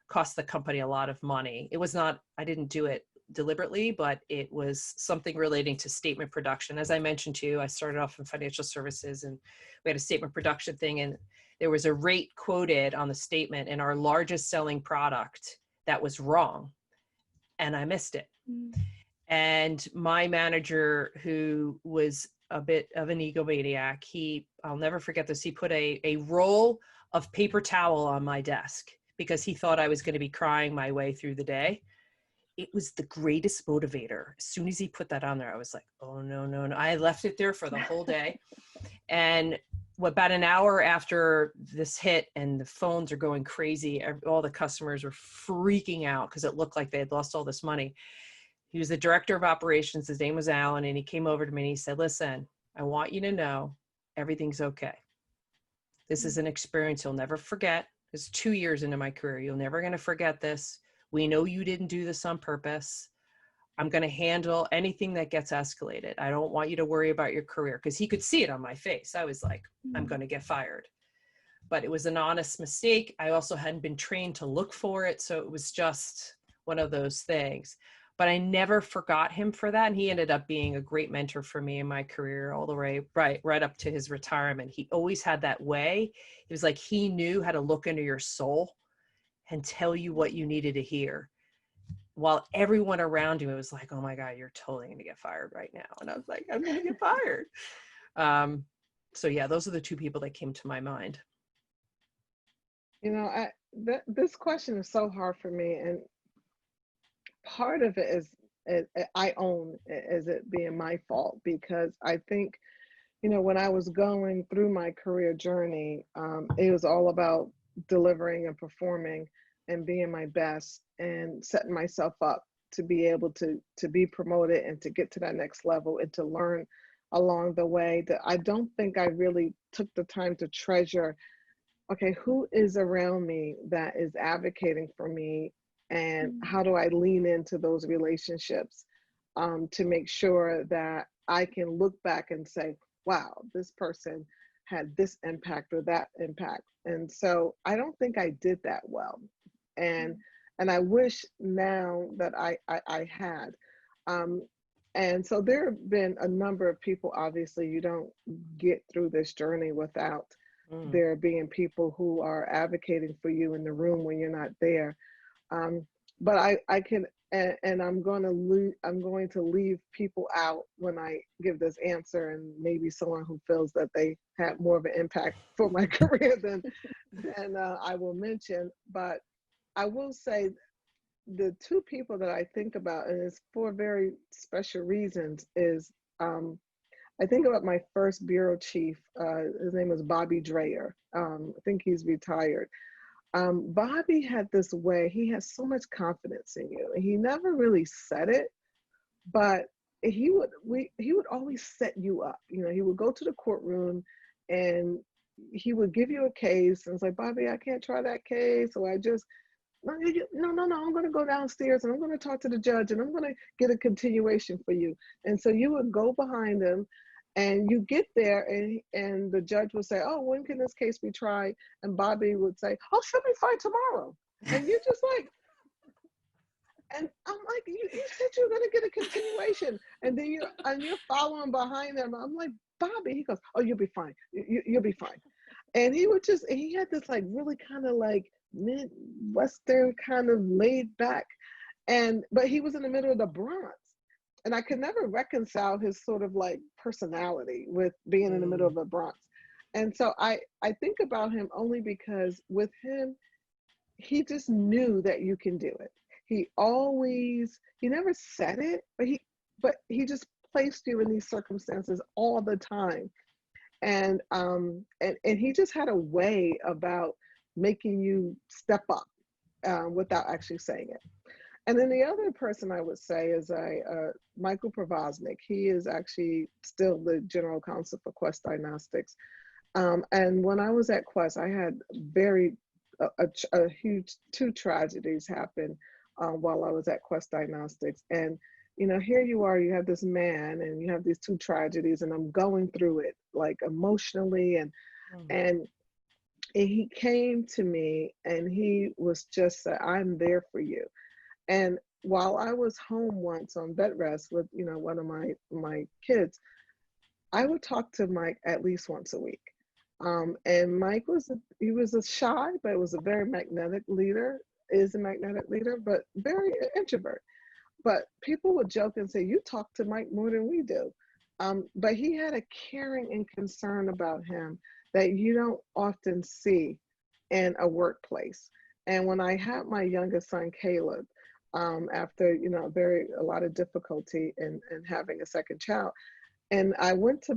cost the company a lot of money. I didn't do it deliberately, but it was something relating to statement production. As I mentioned to you, I started off in financial services, and we had a statement production thing, and there was a rate quoted on the statement in our largest selling product that was wrong, and I missed it. And my manager, who was a bit of an egomaniac, I'll never forget this, he put a roll of paper towel on my desk because he thought I was going to be crying my way through the day. It was the greatest motivator. As soon as he put that on there, I was like, oh, no. I left it there for the whole day. And about an hour after this hit and the phones are going crazy, all the customers were freaking out because it looked like they had lost all this money. He was the director of operations. His name was Alan. And he came over to me and he said, listen, I want you to know everything's okay. This is an experience you'll never forget. It's 2 years into my career. You're never going to forget this. We know you didn't do this on purpose. I'm going to handle anything that gets escalated. I don't want you to worry about your career, because he could see it on my face. I was like, I'm going to get fired. But it was an honest mistake. I also hadn't been trained to look for it. So it was just one of those things. But I never forgot him for that. And he ended up being a great mentor for me in my career all the way right up to his retirement. He always had that way. It was like he knew how to look into your soul and tell you what you needed to hear. while everyone around you was like, oh my God, you're totally going to get fired right now. And I was like, I'm going to get fired. So yeah, those are the two people that came to my mind. You know, this question is so hard for me, and part of it is I own as it being my fault, because I think, you know, when I was going through my career journey, it was all about delivering and performing and being my best and setting myself up to be able to be promoted and to get to that next level and to learn along the way. That I don't think I really took the time to treasure, okay, who is around me that is advocating for me, and how do I lean into those relationships, to make sure that I can look back and say, wow, this person had this impact or that impact. And so I don't think I did that well. And I wish now that I had. Um, and so there have been a number of people. Obviously, you don't get through this journey without there being people who are advocating for you in the room when you're not there. But I can, and I'm going to leave people out when I give this answer, and maybe someone who feels that they had more of an impact for my career than I will mention. But I will say the two people that I think about, and it's for very special reasons, is I think about my first bureau chief. His name was Bobby Dreyer. I think he's retired. Bobby had this way, he has so much confidence in you. He never really said it, but he would always set you up. You know, he would go to the courtroom and he would give you a case and it's like, Bobby, I can't try that case. So I just, no, I'm going to go downstairs and I'm going to talk to the judge and I'm going to get a continuation for you. And so you would go behind him and you get there and the judge would say, oh, when can this case be tried? And Bobby would say, oh, she'll be fine tomorrow. And you're just like, and I'm like, you said you're going to get a continuation. And then you're following behind him. I'm like, Bobby, he goes, oh, you'll be fine. You'll be fine. And he had this like really kind of like Midwestern kind of laid back, but he was in the middle of the Bronx, and I could never reconcile his sort of like personality with being in the middle of the Bronx. And so I think about him only because with him, he just knew that you can do it. He never said it, but he just placed you in these circumstances all the time. And he just had a way about making you step up without actually saying it. And then the other person I would say is Michael Provoznik. He is actually still the general counsel for Quest Diagnostics. And when I was at Quest, I had a huge two tragedies happen while I was at Quest Diagnostics. And you know, here you are, you have this man and you have these two tragedies, and I'm going through it like emotionally, and he came to me and he was just said, I'm there for you. And while I was home once on bed rest with, you know, one of my kids, I would talk to Mike at least once a week. And Mike was a shy, but was a very magnetic leader, is a magnetic leader, but very introvert. But people would joke and say, you talk to Mike more than we do. But he had a caring and concern about him that you don't often see in a workplace. And when I had my youngest son, Caleb, after, you know, a lot of difficulty in having a second child, and I went to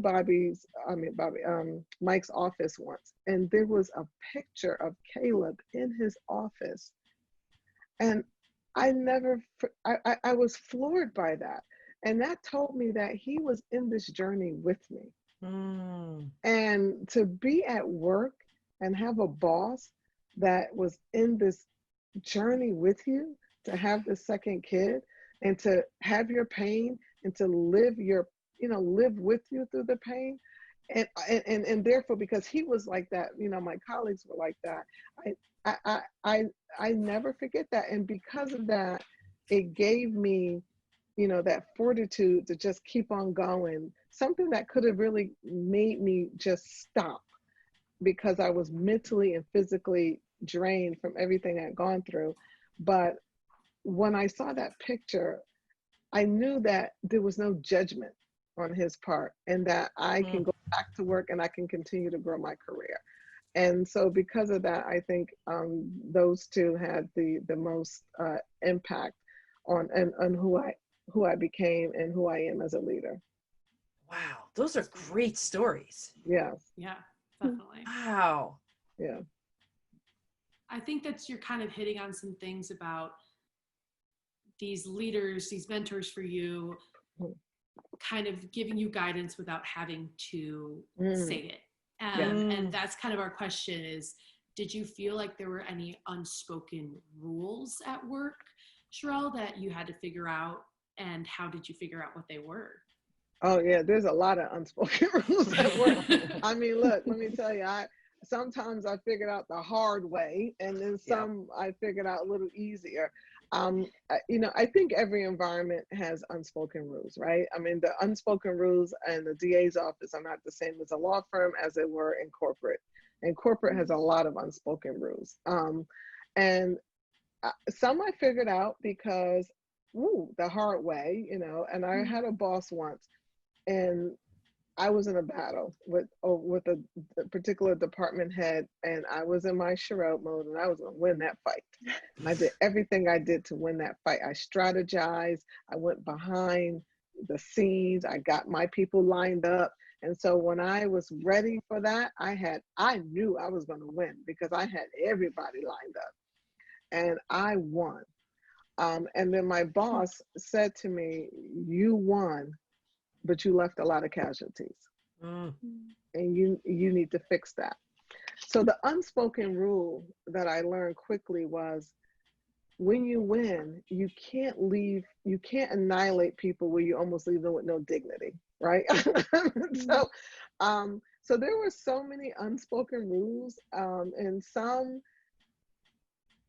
Mike's office once, and there was a picture of Caleb in his office. And I was floored by that. And that told me that he was in this journey with me. And to be at work and have a boss that was in this journey with you, to have the second kid and to have your pain and to live with you through the pain. And therefore, because he was like that, you know, my colleagues were like that. I never forget that. And because of that, it gave me, you know, that fortitude to just keep on going. Something that could have really made me just stop because I was mentally and physically drained from everything I'd gone through. But when I saw that picture, I knew that there was no judgment on his part, and that I can go back to work and I can continue to grow my career. And so because of that, I think those two had the most impact on who I became and who I am as a leader. Wow, those are great stories. Yes. Yeah, definitely. Wow. Yeah. I think that you're kind of hitting on some things about these leaders, these mentors for you, kind of giving you guidance without having to say it. And that's kind of our question is, did you feel like there were any unspoken rules at work, Sherelle, that you had to figure out, and how did you figure out what they were? Oh yeah, there's a lot of unspoken rules at work. I mean, look, let me tell you, sometimes I figured out the hard way, and then some I figured out a little easier. I think every environment has unspoken rules, right? I mean, the unspoken rules in the DA's office are not the same as a law firm as it were in corporate. And corporate has a lot of unspoken rules. And some I figured out because, the hard way, and I had a boss once, and I was in a battle with a particular department head, and I was in my Cheryl mode, and I was going to win that fight. And I did everything I did to win that fight. I strategized. I went behind the scenes. I got my people lined up. And so when I was ready for that, I knew I was going to win because I had everybody lined up, and I won. And then my boss said to me, "You won, but you left a lot of casualties, and you need to fix that." So the unspoken rule that I learned quickly was, when you win, you can't annihilate people where you almost leave them with no dignity, right? So there were so many unspoken rules, and some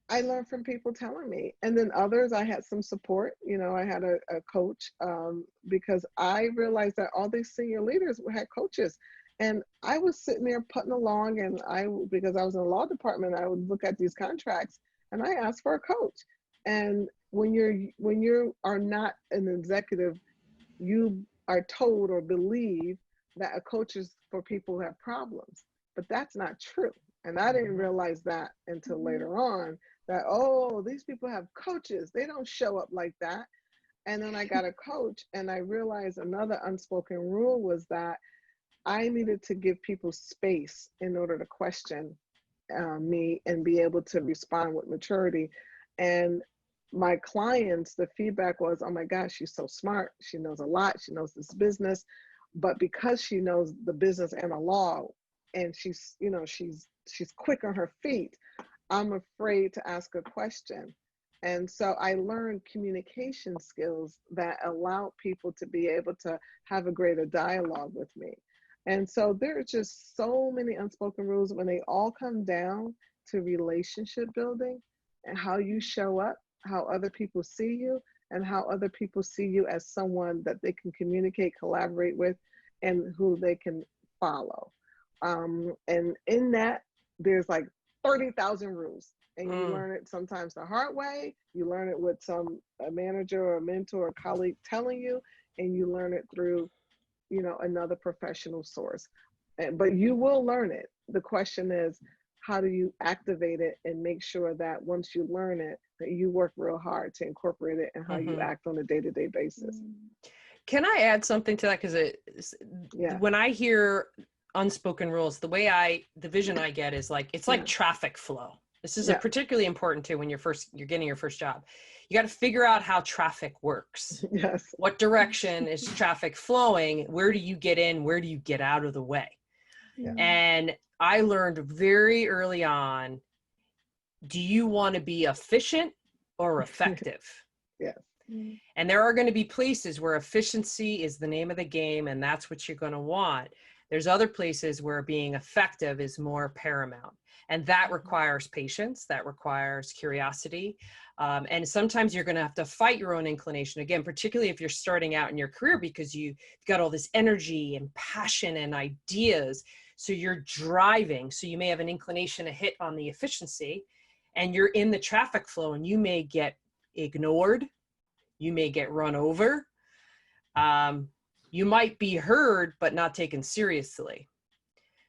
I learned from people telling me, and then others I had some support. I had a coach, because I realized that all these senior leaders had coaches, and I was sitting there putting along, and because I was in the law department, I would look at these contracts and I asked for a coach. And when you are not an executive, you are told or believe that a coach is for people who have problems, but that's not true. And I didn't realize that until later on, that, these people have coaches. They don't show up like that. And then I got a coach, and I realized another unspoken rule was that I needed to give people space in order to question me and be able to respond with maturity. And my clients, the feedback was, "Oh my gosh, she's so smart. She knows a lot. She knows this business. But because she knows the business and the law, and she's quick on her feet, I'm afraid to ask a question." And so I learned communication skills that allow people to be able to have a greater dialogue with me. And so there are just so many unspoken rules when they all come down to relationship building and how you show up, how other people see you, and how other people see you as someone that they can communicate, collaborate with, and who they can follow. And in that, there's like 30,000 rules, and you learn it sometimes the hard way. You learn it with a manager or a mentor or colleague telling you, and you learn it through, another professional source. But you will learn it. The question is, how do you activate it and make sure that once you learn it, that you work real hard to incorporate it in how you act on a day-to-day basis. Can I add something to that? Because when I hear unspoken rules, the vision I get is like, it's like traffic flow. This is a particularly important too when you're getting your first job. You got to figure out how traffic works. Yes. What direction is traffic flowing? Where do you get in? Where do you get out of the way? Yeah. And I learned very early on, do you want to be efficient or effective? Yes. And there are going to be places where efficiency is the name of the game, and that's what you're going to want. There's other places where being effective is more paramount. And that requires patience, that requires curiosity. And sometimes you're going to have to fight your own inclination, again, particularly if you're starting out in your career, because you've got all this energy and passion and ideas. So you're driving. So you may have an inclination to hit on the efficiency, and you're in the traffic flow, and you may get ignored. You may get run over. You might be heard, but not taken seriously.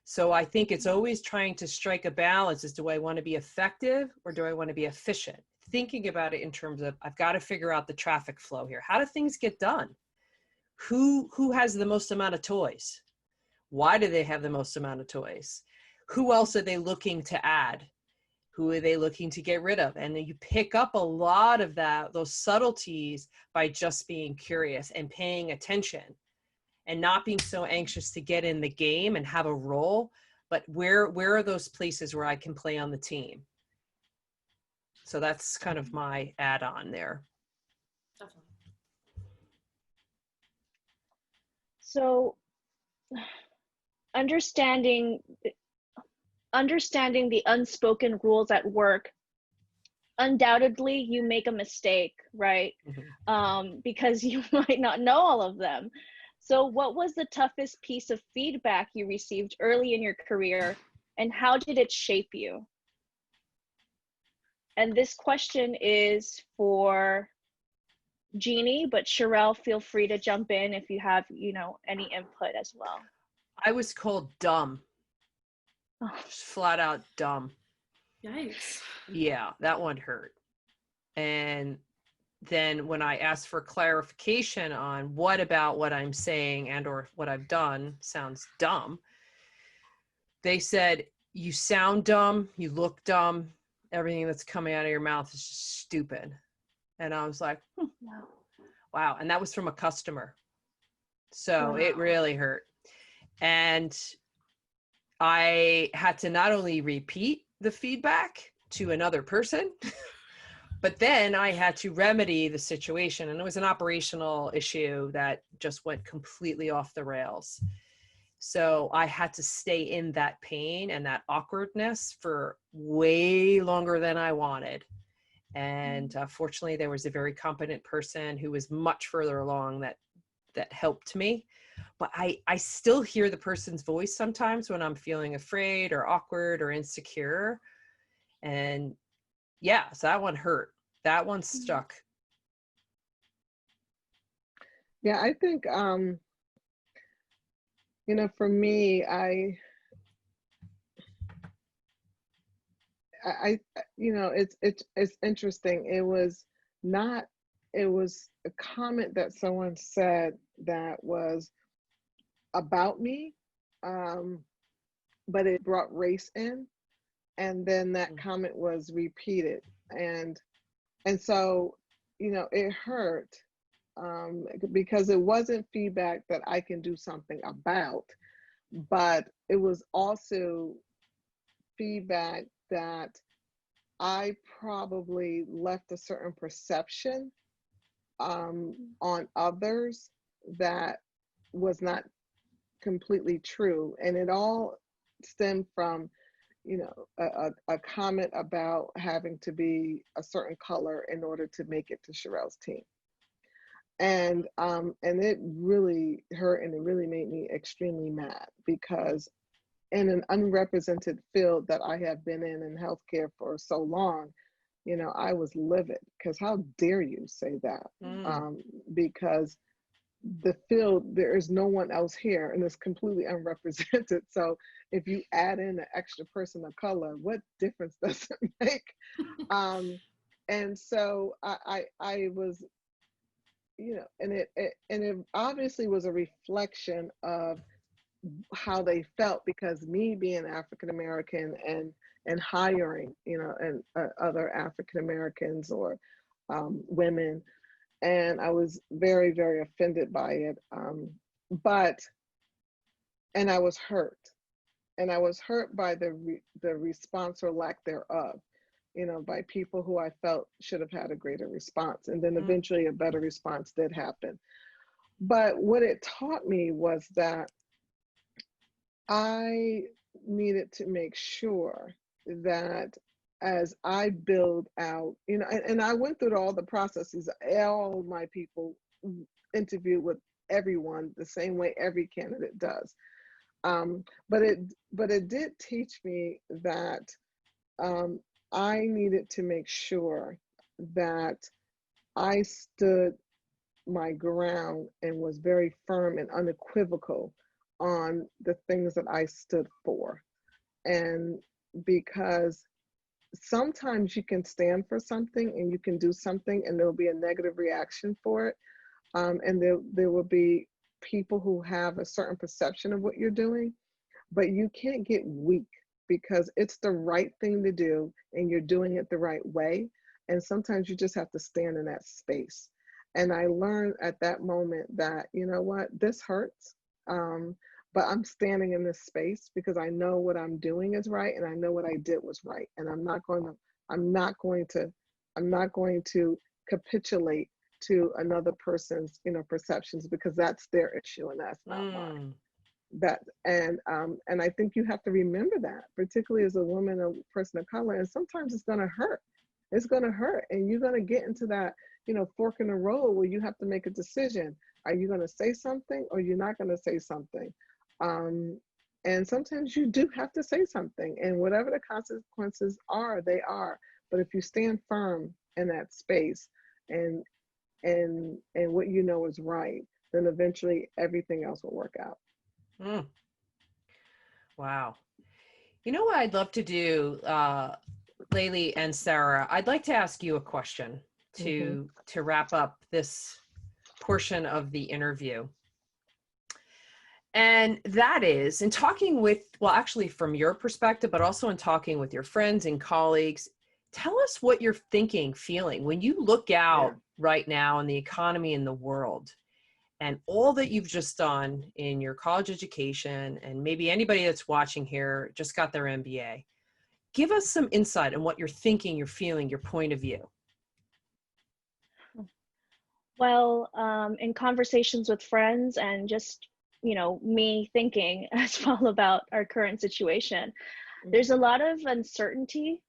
So I think it's always trying to strike a balance as, do I want to be effective or do I want to be efficient? Thinking about it in terms of, I've got to figure out the traffic flow here. How do things get done? Who has the most amount of toys? Why do they have the most amount of toys? Who else are they looking to add? Who are they looking to get rid of? And then you pick up a lot of those subtleties by just being curious and paying attention and not being so anxious to get in the game and have a role, but where are those places where I can play on the team? So that's kind of my add-on there. Definitely. So understanding the unspoken rules at work, undoubtedly you make a mistake, right? Because you might not know all of them. So what was the toughest piece of feedback you received early in your career, and how did it shape you? And this question is for Jeannie, but Sherelle, feel free to jump in if you have, any input as well. I was called dumb. Oh. Just flat out dumb. Yikes. Yeah, that one hurt. And then when I asked for clarification on what about what I'm saying and or what I've done sounds dumb, they said, you sound dumb, you look dumb, everything that's coming out of your mouth is just stupid. And I was like, wow. And that was from a customer. So it really hurt. And I had to not only repeat the feedback to another person, but then I had to remedy the situation. And it was an operational issue that just went completely off the rails. So I had to stay in that pain and that awkwardness for way longer than I wanted. And fortunately, there was a very competent person who was much further along that helped me. But I still hear the person's voice sometimes when I'm feeling afraid or awkward or insecure. And yeah, so that one hurt. That one stuck. Yeah, I think, for me, it's interesting. It was a comment that someone said that was about me, but it brought race in, and then that comment was repeated, and so it hurt, because it wasn't feedback that I can do something about, but it was also feedback that I probably left a certain perception on others that was not completely true. And it all stemmed from, a comment about having to be a certain color in order to make it to Sherelle's team. And it really hurt, and it really made me extremely mad, because in an unrepresented field that I have been in healthcare for so long, I was livid, because how dare you say that? Because the field, there is no one else here, and it's completely unrepresented. So if you add in an extra person of color, what difference does it make? And so I was, and it obviously was a reflection of how they felt, because me being African American and hiring, and other African Americans or women, and I was very, very offended by it. And I was hurt, by the response or lack thereof, by people who I felt should have had a greater response, and then eventually a better response did happen. But what it taught me was that I needed to make sure that as I build out, and I went through all the processes, all my people interviewed with everyone the same way every candidate does. But it did teach me that I needed to make sure that I stood my ground and was very firm and unequivocal on the things that I stood for. And because sometimes you can stand for something and you can do something and there'll be a negative reaction for it. And there will be people who have a certain perception of what you're doing, but you can't get weak because it's the right thing to do and you're doing it the right way. And sometimes you just have to stand in that space. And I learned at that moment that, you know what, this hurts. But I'm standing in this space because I know what I'm doing is right and I know what I did was right. And I'm not going to, I'm not going to capitulate to another person's, perceptions, because that's their issue and that's not mine. That and I think you have to remember that, particularly as a woman, a person of color, and sometimes it's going to hurt. It's going to hurt, and you're going to get into that, fork in the road where you have to make a decision. Are you going to say something or you're not going to say something? And sometimes you do have to say something, and whatever the consequences are, they are. But if you stand firm in that space and what you know is right, then eventually everything else will work out. Wow. You know what I'd love to do, Layli and Sarah? I'd like to ask you a question to wrap up this portion of the interview. And that is, in talking with, well, actually from your perspective, but also in talking with your friends and colleagues, tell us what you're thinking, feeling when you look out right now in the economy in the world and all that you've just done in your college education, and maybe anybody that's watching here just got their MBA. Give us some insight on what you're thinking, you're feeling, your point of view. Well, in conversations with friends and just, me thinking as well about our current situation, there's a lot of uncertainty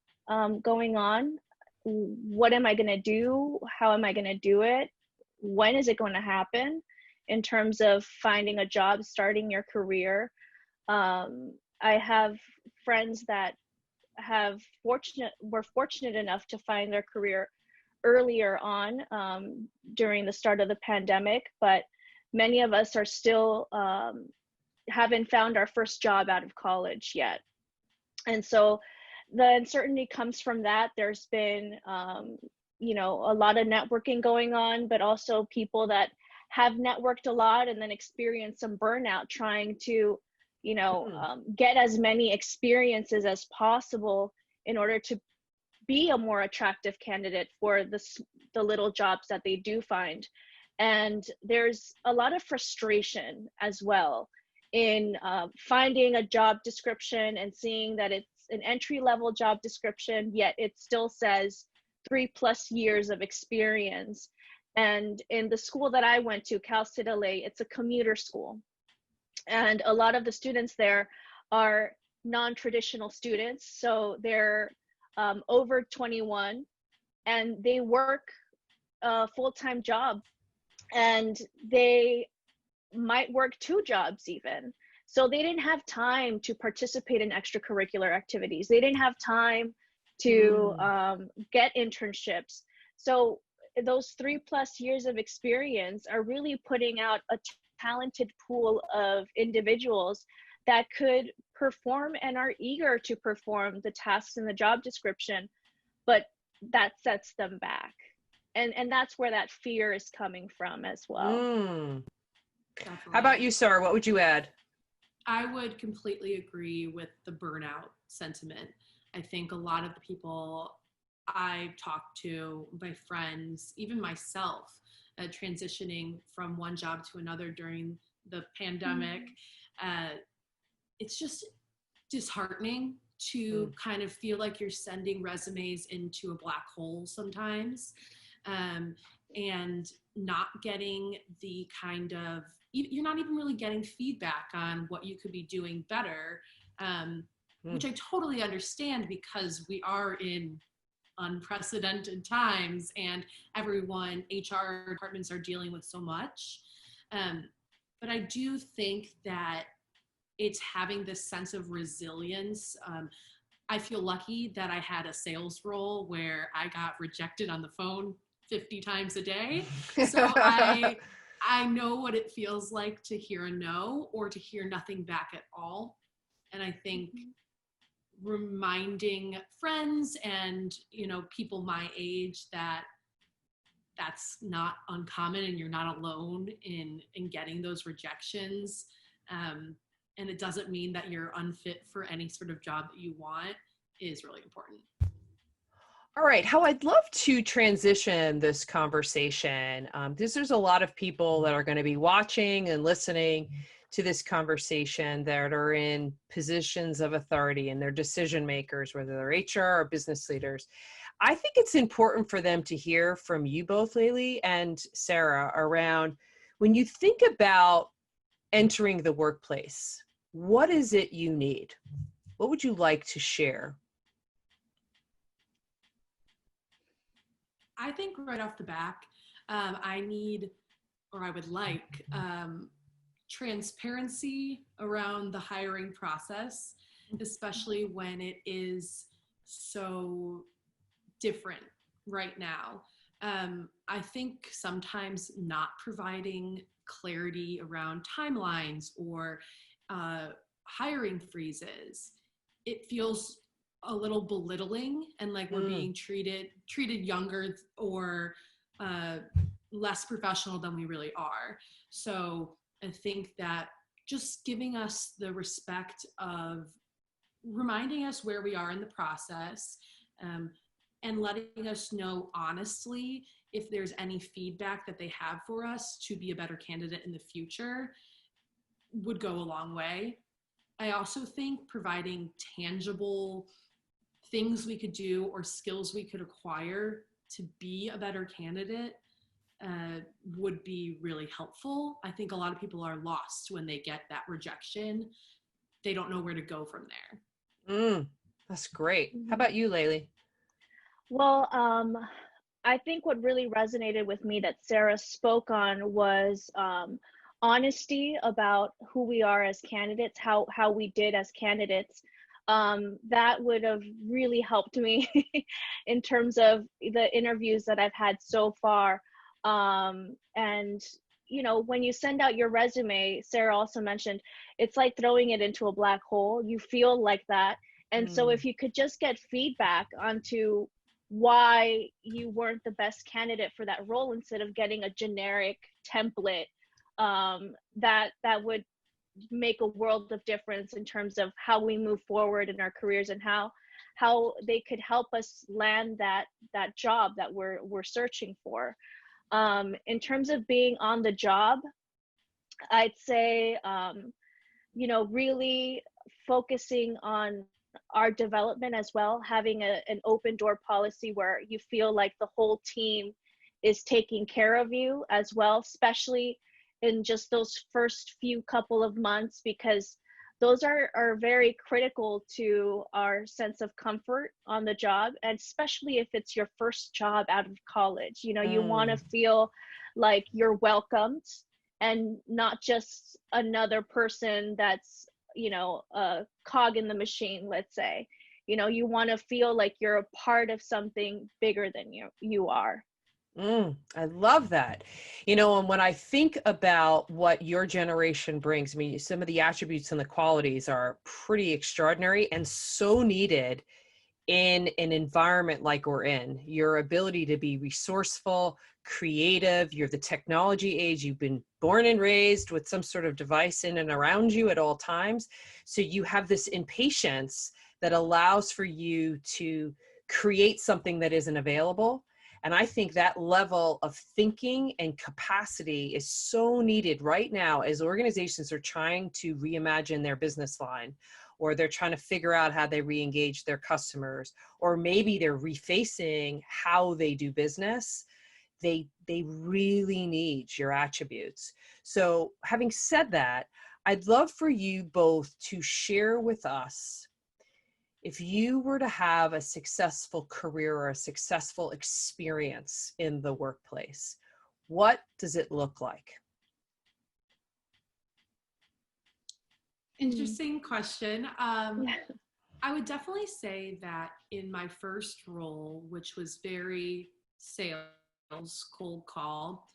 going on. What am I going to do? How am I going to do it? When is it going to happen in terms of finding a job, starting your career? I have friends that were fortunate enough to find their career earlier on during the start of the pandemic, but many of us are still haven't found our first job out of college yet. And so the uncertainty comes from that. There's been a lot of networking going on, but also people that have networked a lot and then experienced some burnout trying to get as many experiences as possible in order to be a more attractive candidate for the little jobs that they do find. And there's a lot of frustration as well in finding a job description and seeing that it's an entry-level job description, yet it still says 3+ years of experience. And in the school that I went to, Cal State LA, it's a commuter school. And a lot of the students there are non-traditional students. So they're over 21 and they work a full-time job, and they might work 2 jobs even. So they didn't have time to participate in extracurricular activities. They didn't have time to get internships. So those 3+ years of experience are really putting out a talented pool of individuals that could perform and are eager to perform the tasks in the job description, but that sets them back. And that's where that fear is coming from as well. How about you, Sarah? What would you add? I would completely agree with the burnout sentiment. I think a lot of the people I've talked to, my friends, even myself, transitioning from one job to another during the pandemic, it's just disheartening to kind of feel like you're sending resumes into a black hole sometimes, and not getting the kind of, you're not even really getting feedback on what you could be doing better, which I totally understand because we are in unprecedented times and HR departments are dealing with so much. But I do think that it's having this sense of resilience. I feel lucky that I had a sales role where I got rejected on the phone 50 times a day. So I know what it feels like to hear a no or to hear nothing back at all. And I think reminding friends and, you know, people my age that that's not uncommon and you're not alone in getting those rejections. And it doesn't mean that you're unfit for any sort of job that you want is really important. All right, how I'd love to transition this conversation, because there's a lot of people that are going to be watching and listening to this conversation that are in positions of authority and they're decision makers, whether they're HR or business leaders. I think it's important for them to hear from you both, Laylee and Sarah, around when you think about entering the workplace, what is it you need? What would you like to share? I think right off the back, I need, or I would like, transparency around the hiring process, especially when it is so different right now. I think sometimes not providing clarity around timelines or hiring freezes, it feels a little belittling and like we're being treated younger or less professional than we really are. So I think that just giving us the respect of reminding us where we are in the process, and letting us know honestly if there's any feedback that they have for us to be a better candidate in the future would go a long way. I also think providing tangible things we could do or skills we could acquire to be a better candidate would be really helpful. I think a lot of people are lost when they get that rejection. They don't know where to go from there. That's great. How about you, Laylee? Well, I think what really resonated with me that Sarah spoke on was honesty about who we are as candidates, how we did as candidates. That would have really helped me in terms of the interviews that I've had so far. And you know, when you send out your resume, Sarah also mentioned, it's like throwing it into a black hole. You feel like that. And so if you could just get feedback onto why you weren't the best candidate for that role instead of getting a generic template, that would make a world of difference in terms of how we move forward in our careers and how they could help us land that job that we're searching for. In terms of being on the job, I'd say you know, really focusing on our development as well, having an open door policy where you feel like the whole team is taking care of you as well, especially in just those first few couple of months, because those are very critical to our sense of comfort on the job, and especially if it's your first job out of college. You know, you want to feel like you're welcomed and not just another person that's, you know, a cog in the machine, let's say. You know, you want to feel like you're a part of something bigger than you are. I love that. You know, and when I think about what your generation brings, I mean, some of the attributes and the qualities are pretty extraordinary and so needed in an environment like we're in. Your ability to be resourceful, creative, you're the technology age, you've been born and raised with some sort of device in and around you at all times. So you have this impatience that allows for you to create something that isn't available. And I think that level of thinking and capacity is so needed right now as organizations are trying to reimagine their business line, or they're trying to figure out how they re-engage their customers, or maybe they're refacing how they do business. They really need your attributes. So having said that, I'd love for you both to share with us, if you were to have a successful career or a successful experience in the workplace, what does it look like? Interesting question. I would definitely say that in my first role, which was very sales cold call,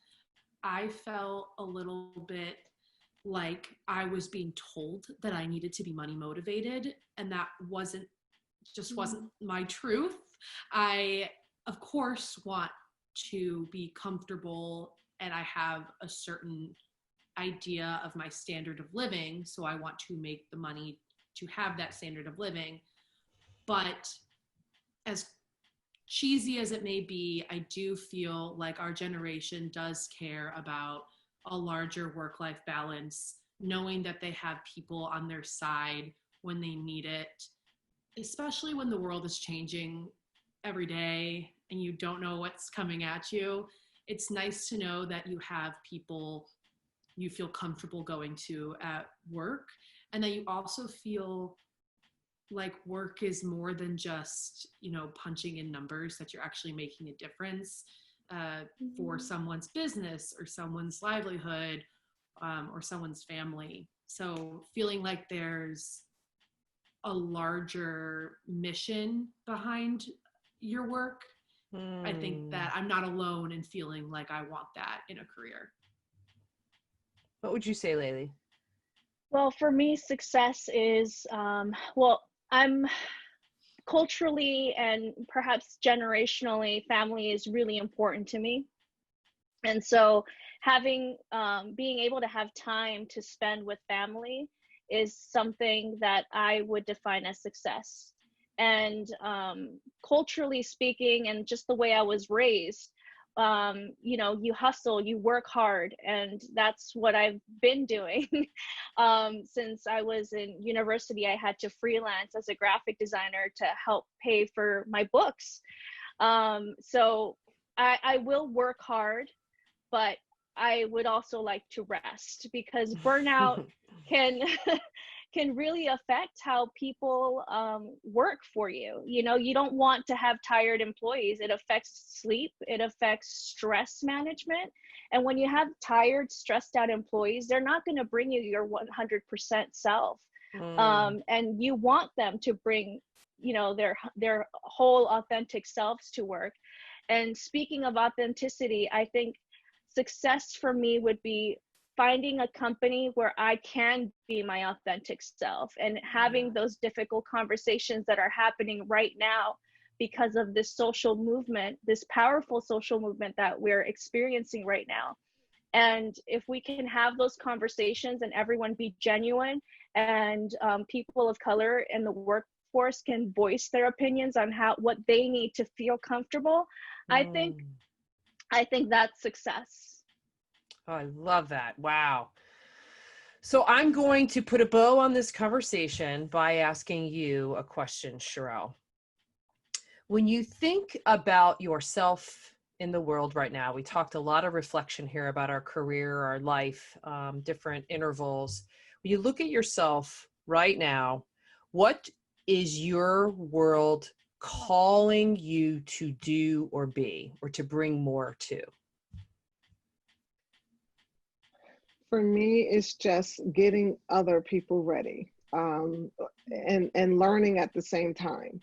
I felt a little bit like I was being told that I needed to be money motivated, and that wasn't my truth. I, of course, want to be comfortable, and I have a certain idea of my standard of living, so I want to make the money to have that standard of living. But as cheesy as it may be, I do feel like our generation does care about a larger work-life balance, knowing that they have people on their side when they need it, especially when the world is changing every day and you don't know what's coming at you. It's nice to know that you have people you feel comfortable going to at work, and that you also feel like work is more than just, punching in numbers, that you're actually making a difference for someone's business or someone's livelihood, or someone's family. So feeling like there's a larger mission behind your work, I think that I'm not alone in feeling like I want that in a career. What would you say, Laylee? Well, for me, success is, I'm culturally and perhaps generationally, family is really important to me. And so being able to have time to spend with family is something that I would define as success. And culturally speaking, and just the way I was raised, you hustle, you work hard, and that's what I've been doing. Since I was in university, I had to freelance as a graphic designer to help pay for my books. So I will work hard, but I would also like to rest, because burnout can can really affect how people work for you. You don't want to have tired employees. It affects sleep, it affects stress management. And when you have tired, stressed out employees, they're not going to bring you your 100% self. And you want them to bring, their whole authentic selves to work. And speaking of authenticity, I think success for me would be finding a company where I can be my authentic self, and having those difficult conversations that are happening right now because of this social movement, this powerful social movement that we're experiencing right now. And if we can have those conversations and everyone be genuine, and people of color in the workforce can voice their opinions on what they need to feel comfortable, I think that's success. Oh, I love that. Wow. So I'm going to put a bow on this conversation by asking you a question, Sherelle. When you think about yourself in the world right now, we talked a lot of reflection here about our career, our life, different intervals. When you look at yourself right now, what is your world calling you to do or be, or to bring more to? For me, it's just getting other people ready, and learning at the same time.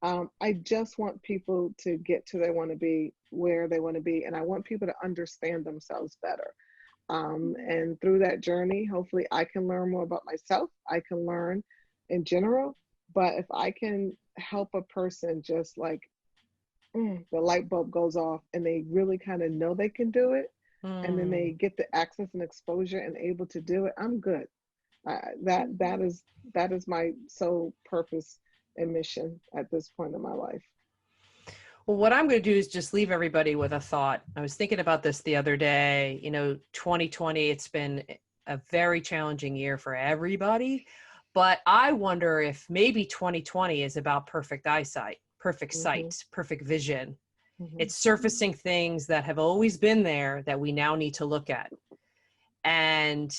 I just want people to get to where they want to be, and I want people to understand themselves better. And through that journey, hopefully I can learn more about myself. I can learn in general, but if I can help a person, just like the light bulb goes off and they really kind of know they can do it, and then they get the access and exposure and able to do it, I'm good. That is my sole purpose and mission at this point in my life. Well, what I'm going to do is just leave everybody with a thought. I was thinking about this the other day. 2020, it's been a very challenging year for everybody, but I wonder if maybe 2020 is about perfect eyesight, perfect sight, perfect vision. It's surfacing things that have always been there that we now need to look at. And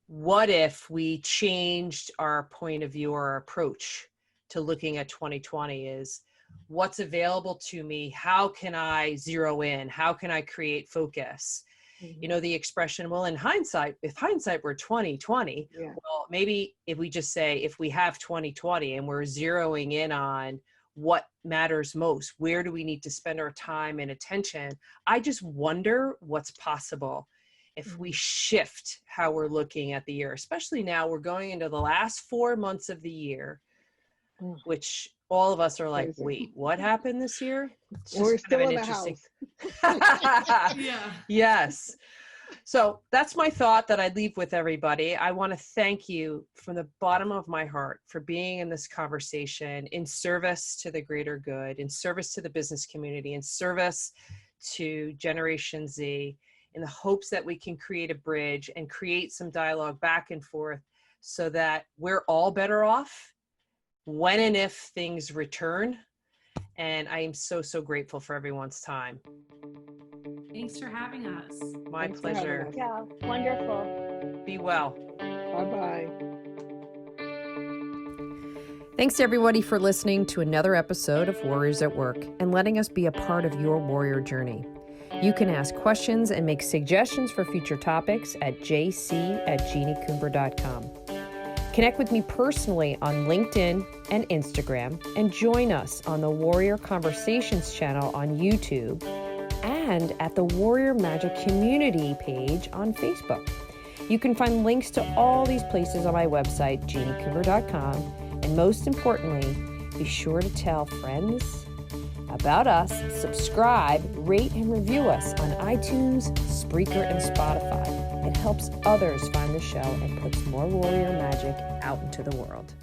what if we changed our point of view or our approach to looking at 2020 is what's available to me? How can I zero in? How can I create focus? The expression, well, in hindsight, if hindsight were 2020, well, maybe if we just say, if we have 2020 and we're zeroing in on what matters most? Where do we need to spend our time and attention? I just wonder what's possible if we shift how we're looking at the year, especially now we're going into the last 4 months of the year, which all of us are like, Crazy. wait, what happened this year? It's just We're kind still of an in the interesting. house. Yeah. Yes. So that's my thought that I leave with everybody. I want to thank you from the bottom of my heart for being in this conversation in service to the greater good, in service to the business community, in service to Generation Z, in the hopes that we can create a bridge and create some dialogue back and forth so that we're all better off when and if things return. And I am so, so grateful for everyone's time. Thanks for having us. My Thanks for having pleasure. us. Yeah, wonderful. Be well. Bye-bye. Thanks to everybody for listening to another episode of Warriors at Work and letting us be a part of your warrior journey. You can ask questions and make suggestions for future topics at jc@jeanniecoomber.com. Connect with me personally on LinkedIn and Instagram, and join us on the Warrior Conversations channel on YouTube and at the Warrior Magic Community page on Facebook. You can find links to all these places on my website, jeanniecoomber.com, and most importantly, be sure to tell friends about us, subscribe, rate, and review us on iTunes, Spreaker, and Spotify. It helps others find the show and puts more warrior magic out into the world.